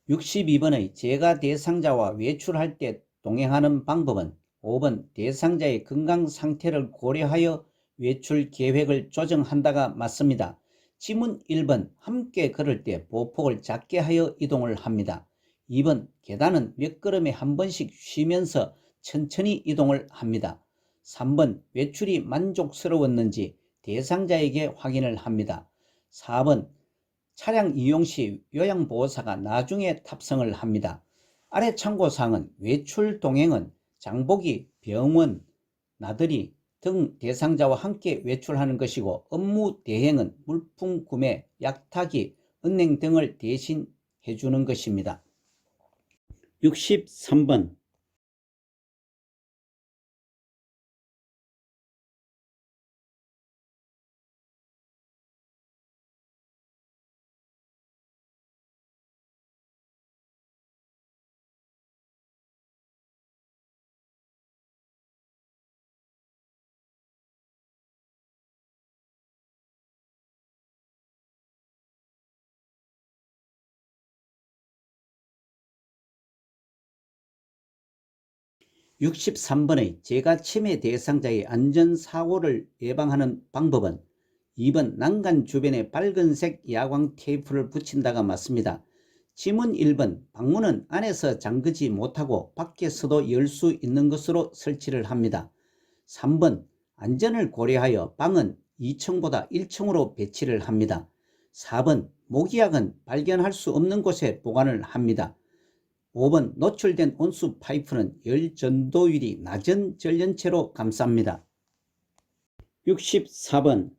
62번의 재가 대상자와 외출할 때 동행하는 방법은 5번 대상자의 건강 상태를 고려하여 외출 계획을 조정한다가 맞습니다. 지문 1번 함께 걸을 때 보폭을 작게 하여 이동을 합니다. 2번 계단은 몇 걸음에 한 번씩 쉬면서 천천히 이동을 합니다. 3번 외출이 만족스러웠는지 대상자에게 확인을 합니다. 4번 차량 이용 시 요양보호사가 나중에 탑승을 합니다. 아래 참고사항은 외출 동행은 장보기, 병원, 나들이 등 대상자와 함께 외출하는 것이고 업무 대행은 물품 구매, 약타기, 은행 등을 대신 해주는 것입니다. 63번 63번의 재가 치매 대상자의 안전사고를 예방하는 방법은 2번 난간 주변에 빨간색 야광 테이프를 붙인다가 맞습니다. 지문 1번 방문은 안에서 잠그지 못하고 밖에서도 열 수 있는 것으로 설치를 합니다. 3번 안전을 고려하여 방은 2층보다 1층으로 배치를 합니다. 4번 모기약은 발견할 수 없는 곳에 보관을 합니다. 5번 노출된 온수 파이프는 열 전도율이 낮은 전련체로 감쌉니다. 64번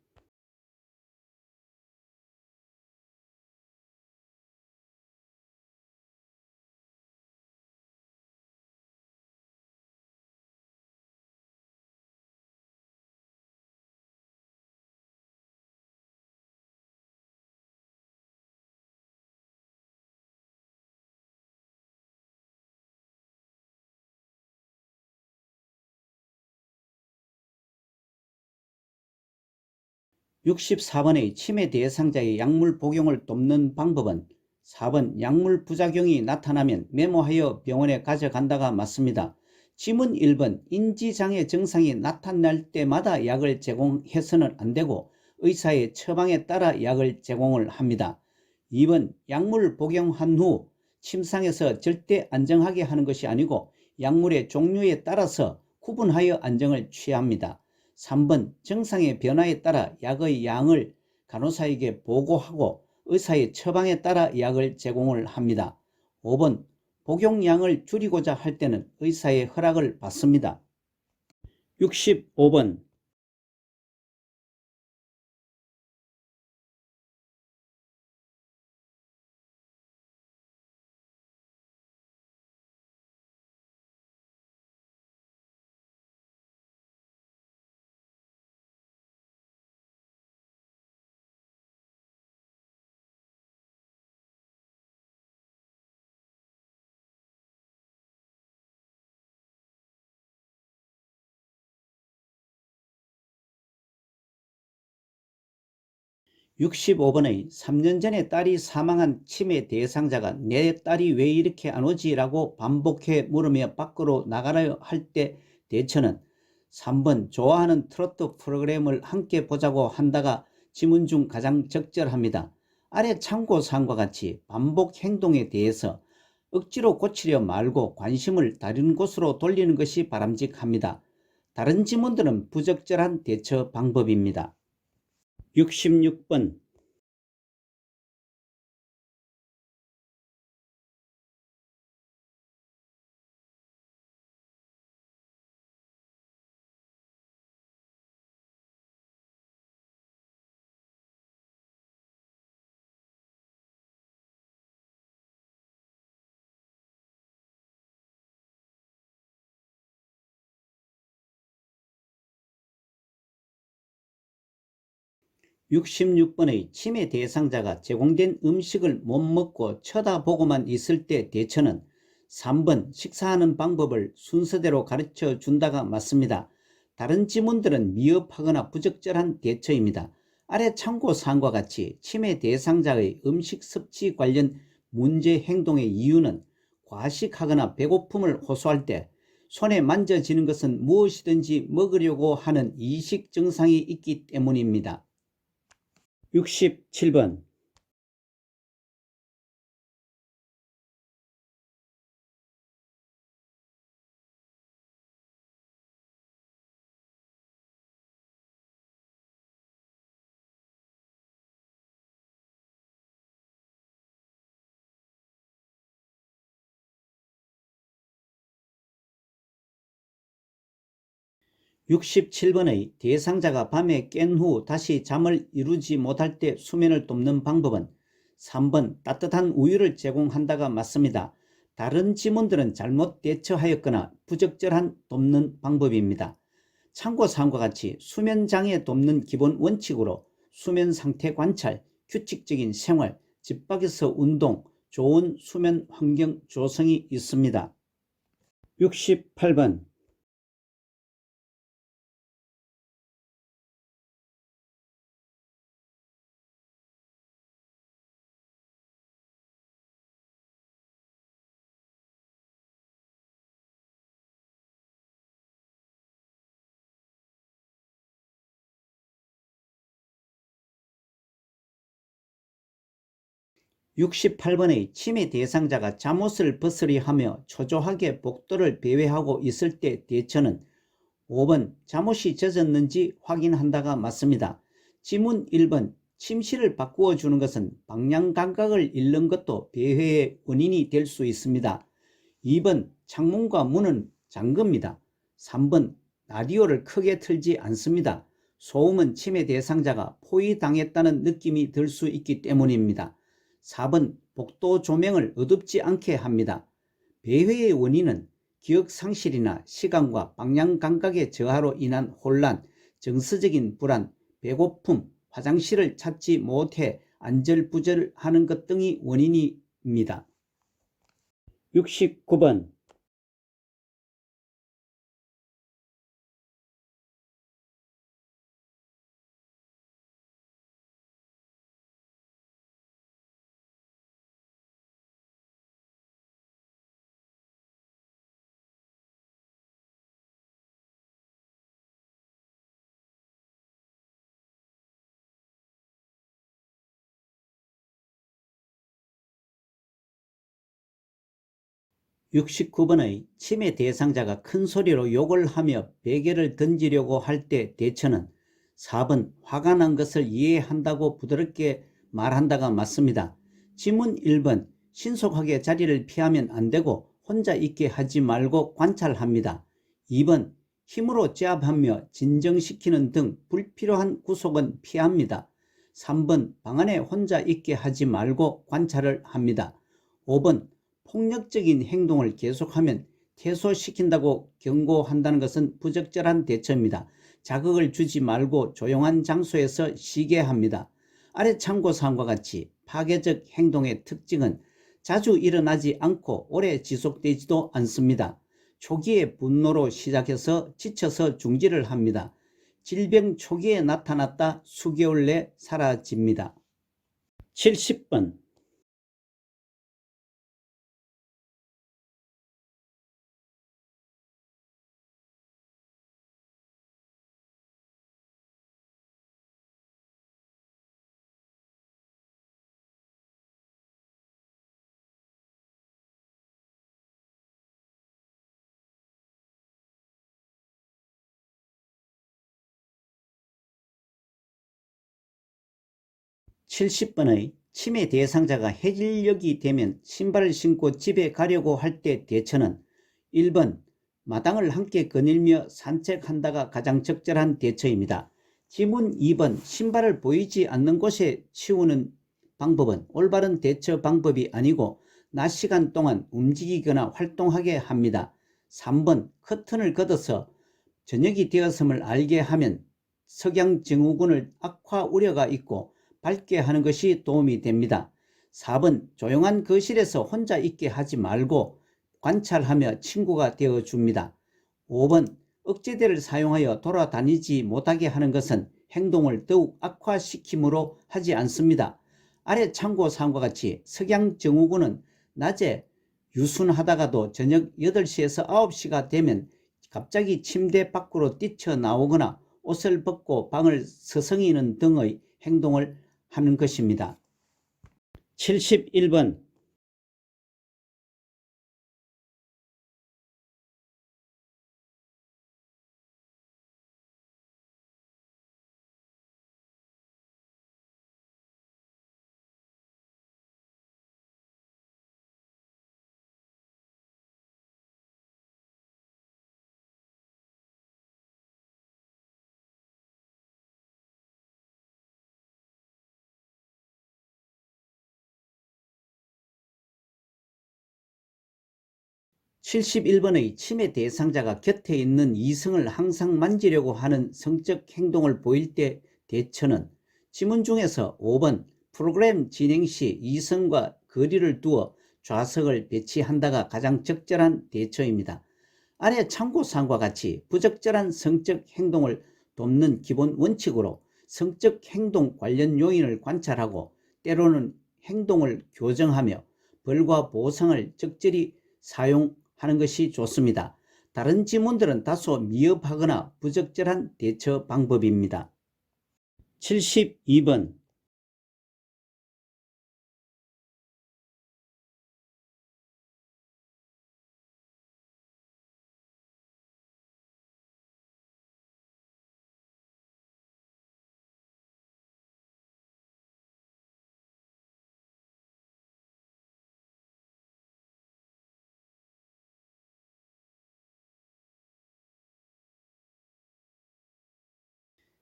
(64번의) 치매 대상자의 약물 복용을 돕는 방법은 4번 약물 부작용이 나타나면 메모하여 병원에 가져간다가 맞습니다. 지문 1번 인지장애 증상이 나타날 때마다 약을 제공해서는 안되고 의사의 처방에 따라 약을 제공을 합니다. 2번 약물 복용한 후 침상에서 절대 안정하게 하는 것이 아니고 약물의 종류에 따라서 구분하여 안정을 취합니다. 3번 증상의 변화에 따라 약의 양을 간호사에게 보고하고 의사의 처방에 따라 약을 제공을 합니다. 5번 복용량을 줄이고자 할 때는 의사의 허락을 받습니다. 65번 65번의 3년 전에 딸이 사망한 치매 대상자가 내 딸이 왜 이렇게 안 오지? 라고 반복해 물으며 밖으로 나가려 할 때 대처는 3번 좋아하는 트로트 프로그램을 함께 보자고 한다가 지문 중 가장 적절합니다. 아래 참고사항과 같이 반복 행동에 대해서 억지로 고치려 말고 관심을 다른 곳으로 돌리는 것이 바람직합니다. 다른 지문들은 부적절한 대처 방법입니다. 66번 치매 대상자가 제공된 음식을 못 먹고 쳐다보고만 있을 때 대처는 3번 식사하는 방법을 순서대로 가르쳐 준다가 맞습니다. 다른 지문들은 미흡하거나 부적절한 대처입니다. 아래 참고사항과 같이 치매 대상자의 음식 섭취 관련 문제 행동의 이유는 과식하거나 배고픔을 호소할 때 손에 만져지는 것은 무엇이든지 먹으려고 하는 이식 증상이 있기 때문입니다. 67번 67번의 대상자가 밤에 깬 후 다시 잠을 이루지 못할 때 수면을 돕는 방법은 3번 따뜻한 우유를 제공한다가 맞습니다. 다른 지문들은 잘못 대처하였거나 부적절한 돕는 방법입니다. 참고사항과 같이 수면장애 돕는 기본 원칙으로 수면 상태 관찰, 규칙적인 생활, 집 밖에서 운동, 좋은 수면 환경 조성이 있습니다. 68번 68번의 치매 대상자가 잠옷을 벗으려 하며 초조하게 복도를 배회하고 있을 때 대처는 5번 잠옷이 젖었는지 확인한다가 맞습니다. 지문 1번 침실을 바꾸어 주는 것은 방향 감각을 잃는 것도 배회의 원인이 될 수 있습니다. 2번 창문과 문은 잠깁니다. 3번 라디오를 크게 틀지 않습니다. 소음은 치매 대상자가 포위당했다는 느낌이 들 수 있기 때문입니다. 4번 복도 조명을 어둡지 않게 합니다. 배회의 원인은 기억 상실이나 시간과 방향 감각의 저하로 인한 혼란, 정서적인 불안, 배고픔, 화장실을 찾지 못해 안절부절하는 것 등이 원인입니다. 69번 69번의 치매 대상자가 큰 소리로 욕을 하며 베개를 던지려고 할 때 대처는 4번 화가 난 것을 이해한다고 부드럽게 말한다가 맞습니다. 지문 1번 신속하게 자리를 피하면 안 되고 혼자 있게 하지 말고 관찰합니다. 2번 힘으로 제압하며 진정시키는 등 불필요한 구속은 피합니다. 3번 방 안에 혼자 있게 하지 말고 관찰을 합니다. 5번 폭력적인 행동을 계속하면 퇴소시킨다고 경고한다는 것은 부적절한 대처입니다. 자극을 주지 말고 조용한 장소에서 쉬게 합니다. 아래 참고사항과 같이 파괴적 행동의 특징은 자주 일어나지 않고 오래 지속되지도 않습니다. 초기에 분노로 시작해서 지쳐서 중지를 합니다. 질병 초기에 나타났다 수개월 내 사라집니다. 70번 70번의 치매 대상자가 해질녘이 되면 신발을 신고 집에 가려고 할 때 대처는 1번 마당을 함께 거닐며 산책한다가 가장 적절한 대처입니다. 지문 2번 신발을 보이지 않는 곳에 치우는 방법은 올바른 대처 방법이 아니고 낮 시간 동안 움직이거나 활동하게 합니다. 3번 커튼을 걷어서 저녁이 되었음을 알게 하면 석양증후군을 악화 우려가 있고 밝게 하는 것이 도움이 됩니다. 4번 조용한 거실에서 혼자 있게 하지 말고 관찰하며 친구가 되어줍니다. 5번 억제대를 사용하여 돌아다니지 못하게 하는 것은 행동을 더욱 악화시키므로 하지 않습니다. 아래 참고사항과 같이 석양증후군은 낮에 유순하다가도 저녁 8시에서 9시가 되면 갑자기 침대 밖으로 뛰쳐나오거나 옷을 벗고 방을 서성이는 등의 행동을 하는 것입니다. 71번 71번의 치매 대상자가 곁에 있는 이성을 항상 만지려고 하는 성적 행동을 보일 때 대처는 지문 중에서 5번 프로그램 진행 시 이성과 거리를 두어 좌석을 배치한다가 가장 적절한 대처입니다. 아래 참고사항과 같이 부적절한 성적 행동을 돕는 기본 원칙으로 성적 행동 관련 요인을 관찰하고 때로는 행동을 교정하며 벌과 보상을 적절히 사용하는 것이 좋습니다. 다른 지문들은 다소 미흡하거나 부적절한 대처 방법입니다. 72번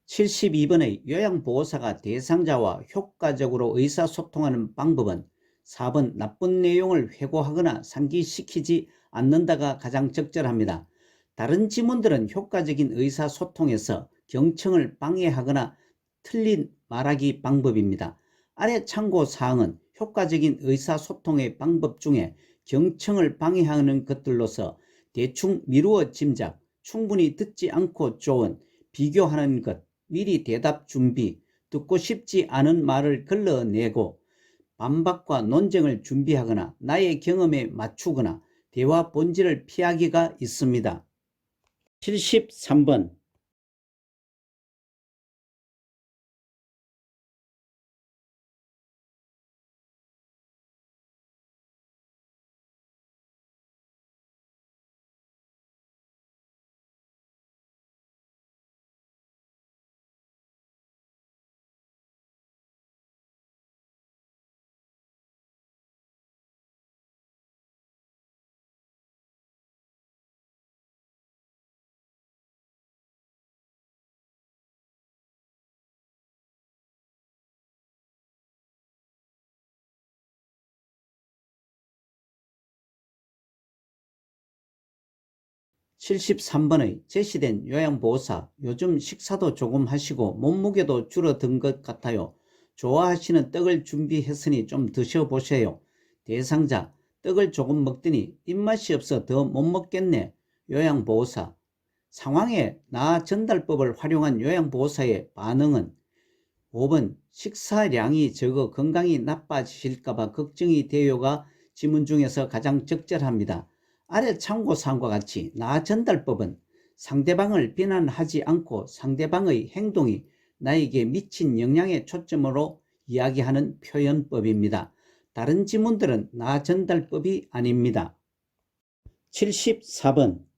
72번의 요양보호사가 대상자와 효과적으로 의사소통하는 방법은 4번 나쁜 내용을 회고하거나 상기시키지 않는다가 가장 적절합니다. 다른 지문들은 효과적인 의사소통에서 경청을 방해하거나 틀린 말하기 방법입니다. 아래 참고사항은 효과적인 의사소통의 방법 중에 경청을 방해하는 것들로서 대충 미루어 짐작, 충분히 듣지 않고 조언, 비교하는 것, 미리 대답 준비, 듣고 싶지 않은 말을 걸러내고 반박과 논쟁을 준비하거나 나의 경험에 맞추거나 대화 본질을 피하기가 있습니다. 73번 73번의 제시된 요양보호사 요즘 식사도 조금 하시고 몸무게도 줄어든 것 같아요. 좋아하시는 떡을 준비했으니 좀 드셔보세요. 대상자 떡을 조금 먹더니 입맛이 없어 더 못 먹겠네. 요양보호사 상황에 나 전달법을 활용한 요양보호사의 반응은 5번 식사량이 적어 건강이 나빠지실까봐 걱정이 되어가 지문 중에서 가장 적절합니다. 아래 참고사항과 같이 나 전달법은 상대방을 비난하지 않고 상대방의 행동이 나에게 미친 영향에 초점으로 이야기하는 표현법입니다. 다른 지문들은 나 전달법이 아닙니다. 74번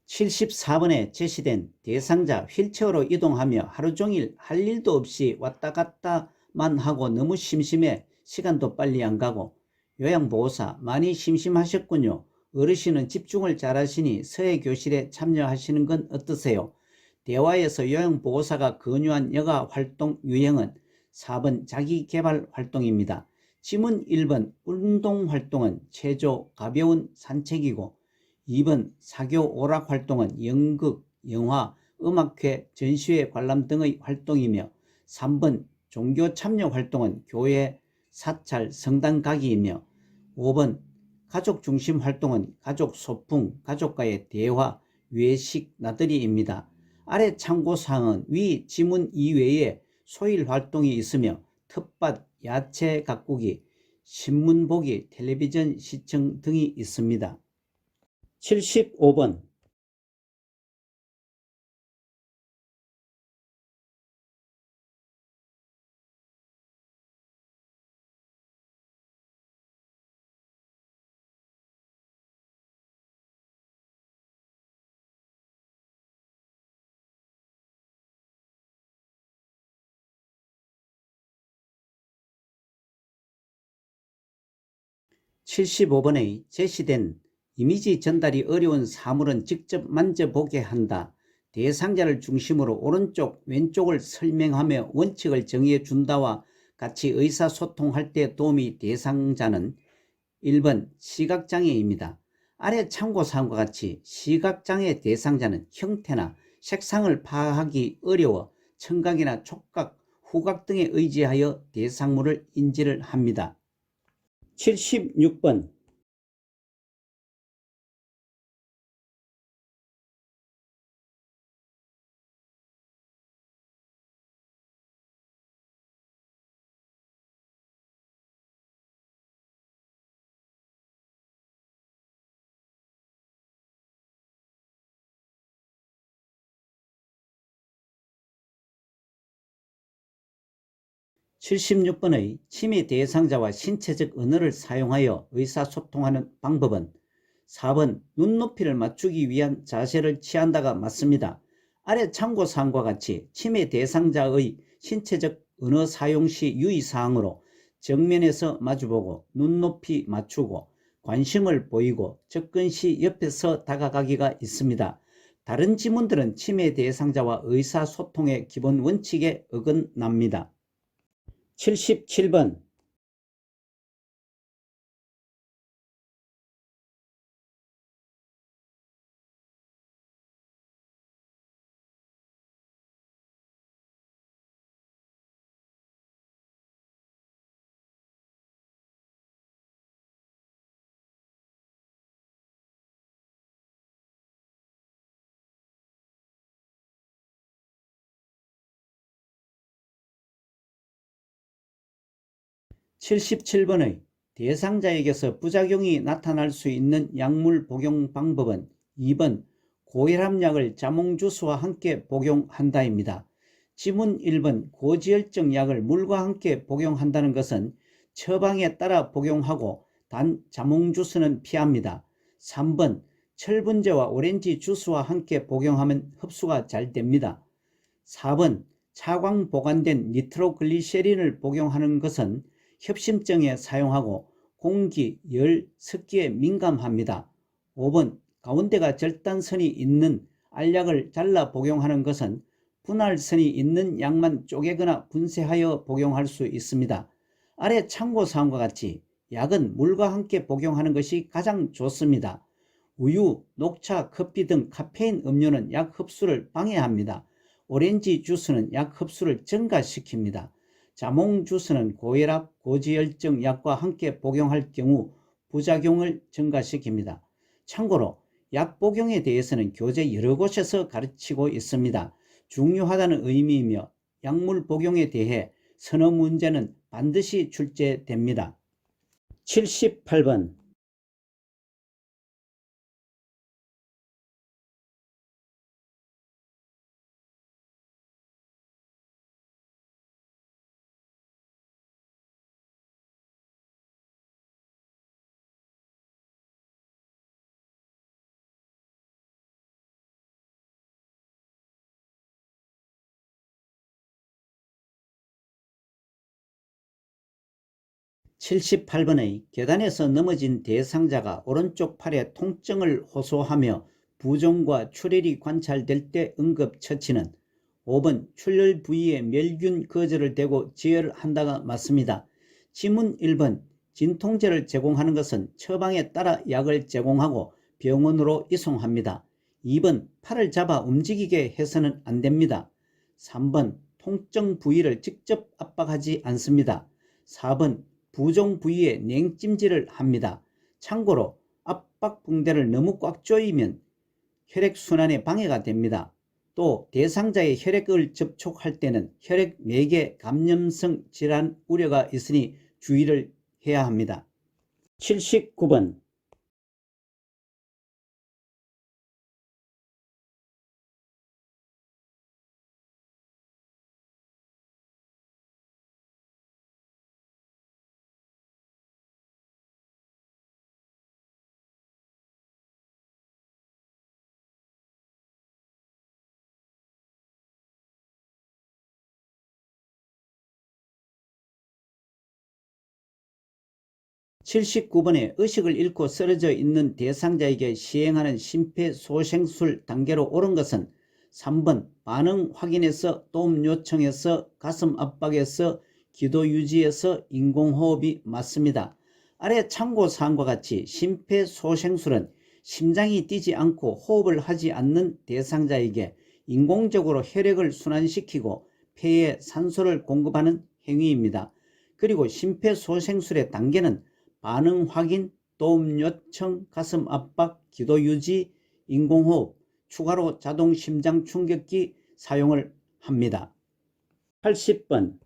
(74번에) 제시된 대상자 휠체어로 이동하며 하루 종일 할 일도 없이 왔다 갔다만 하고 너무 심심해 시간도 빨리 안 가고 요양보호사 많이 심심하셨군요. 어르신은 집중을 잘하시니 서예 교실에 참여하시는 건 어떠세요? 대화에서 요양보호사가 권유한 여가 활동 유형은 4번 자기개발 활동입니다. 지문 1번 운동활동은 체조, 가벼운 산책이고 2번 사교 오락 활동은 연극, 영화, 음악회, 전시회 관람 등의 활동이며 3번 종교 참여 활동은 교회, 사찰, 성당 가기이며 5번 가족 중심 활동은 가족 소풍, 가족과의 대화, 외식, 나들이입니다. 아래 참고사항은 위 지문 이외에 소일 활동이 있으며 텃밭, 야채 가꾸기, 신문 보기, 텔레비전 시청 등이 있습니다. 75번 75번에 제시된 이미지 전달이 어려운 사물은 직접 만져보게 한다. 대상자를 중심으로 오른쪽, 왼쪽을 설명하며 원칙을 정해 준다와 같이 의사소통할 때 도움이 대상자는 1번 시각장애입니다. 아래 참고사항과 같이 시각장애 대상자는 형태나 색상을 파악하기 어려워 청각이나 촉각, 후각 등에 의지하여 대상물을 인지를 합니다. 76번 76번의 치매 대상자와 신체적 언어를 사용하여 의사소통하는 방법은 4번 눈높이를 맞추기 위한 자세를 취한다가 맞습니다. 아래 참고사항과 같이 치매 대상자의 신체적 언어 사용 시 유의사항으로 정면에서 마주보고 눈높이 맞추고 관심을 보이고 접근 시 옆에서 다가가기가 있습니다. 다른 지문들은 치매 대상자와 의사소통의 기본 원칙에 어긋납니다. 77번 77번의 대상자에게서 부작용이 나타날 수 있는 약물 복용 방법은 2번 고혈압약을 자몽주스와 함께 복용한다입니다. 지문 1번 고지혈증 약을 물과 함께 복용한다는 것은 처방에 따라 복용하고 단 자몽주스는 피합니다. 3번 철분제와 오렌지 주스와 함께 복용하면 흡수가 잘 됩니다. 4번 차광 보관된 니트로글리세린을 복용하는 것은 협심증에 사용하고 공기, 열, 습기에 민감합니다. 5번 가운데가 절단선이 있는 알약을 잘라 복용하는 것은 분할선이 있는 약만 쪼개거나 분쇄하여 복용할 수 있습니다. 아래 참고사항과 같이 약은 물과 함께 복용하는 것이 가장 좋습니다. 우유, 녹차, 커피 등 카페인 음료는 약 흡수를 방해합니다. 오렌지 주스는 약 흡수를 증가시킵니다. 자몽 주스는 고혈압, 고지혈증 약과 함께 복용할 경우 부작용을 증가시킵니다. 참고로 약 복용에 대해서는 교재 여러 곳에서 가르치고 있습니다. 중요하다는 의미이며 약물 복용에 대해 서너 문제는 반드시 출제됩니다. 78번 78번의 계단에서 넘어진 대상자가 오른쪽 팔에 통증을 호소하며 부종과 출혈이 관찰될 때 응급처치는 5번 출혈 부위에 멸균 거즈를 대고 지혈한다가 맞습니다. 지문 1번 진통제를 제공하는 것은 처방에 따라 약을 제공하고 병원으로 이송합니다. 2번 팔을 잡아 움직이게 해서는 안 됩니다. 3번 통증 부위를 직접 압박하지 않습니다. 4번 부종 부위에 냉찜질을 합니다. 참고로 압박 붕대를 너무 꽉 조이면 혈액순환에 방해가 됩니다. 또 대상자의 혈액을 접촉할 때는 혈액매개 감염성 질환 우려가 있으니 주의를 해야 합니다. 79번 79번에 의식을 잃고 쓰러져 있는 대상자에게 시행하는 심폐소생술 단계로 옳은 것은 3번 반응 확인에서 도움 요청에서 가슴 압박에서 기도 유지에서 인공호흡이 맞습니다. 아래 참고사항과 같이 심폐소생술은 심장이 뛰지 않고 호흡을 하지 않는 대상자에게 인공적으로 혈액을 순환시키고 폐에 산소를 공급하는 행위입니다. 그리고 심폐소생술의 단계는 반응 확인, 도움 요청, 가슴 압박, 기도 유지, 인공호흡, 추가로 자동 심장 충격기 사용을 합니다. 80번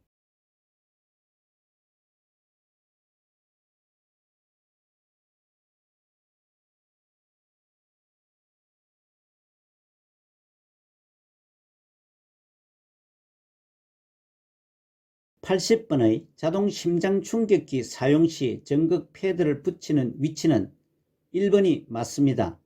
80번의 자동 심장 충격기 사용 시 전극 패드를 붙이는 위치는 1번이 맞습니다.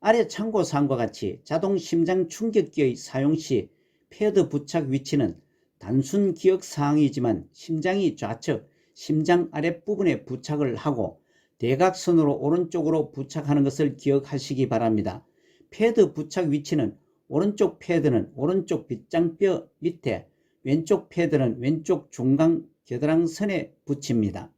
아래 참고사항과 같이 자동 심장 충격기의 사용 시 패드 부착 위치는 단순 기억사항이지만 심장이 좌측, 심장 아랫부분에 부착을 하고 대각선으로 오른쪽으로 부착하는 것을 기억하시기 바랍니다. 패드 부착 위치는 오른쪽 패드는 오른쪽 빗장뼈 밑에, 왼쪽 패드는 왼쪽 중간 겨드랑선에 붙입니다.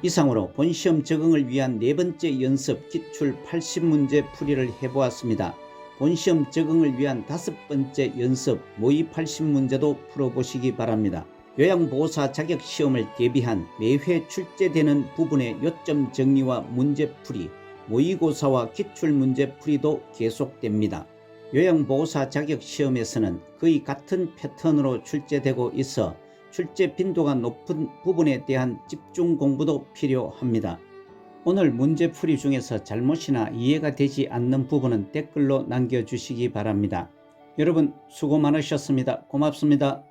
이상으로 본시험 적응을 위한 네 번째 연습 기출 80문제 풀이를 해보았습니다. 본시험 적응을 위한 다섯 번째 연습 모의 80문제도 풀어보시기 바랍니다. 요양보호사 자격시험을 대비한 매회 출제되는 부분의 요점 정리와 문제풀이, 모의고사와 기출문제풀이도 계속됩니다. 요양보호사 자격시험에서는 거의 같은 패턴으로 출제되고 있어 출제 빈도가 높은 부분에 대한 집중 공부도 필요합니다. 오늘 문제풀이 중에서 잘못이나 이해가 되지 않는 부분은 댓글로 남겨주시기 바랍니다. 여러분 수고 많으셨습니다. 고맙습니다.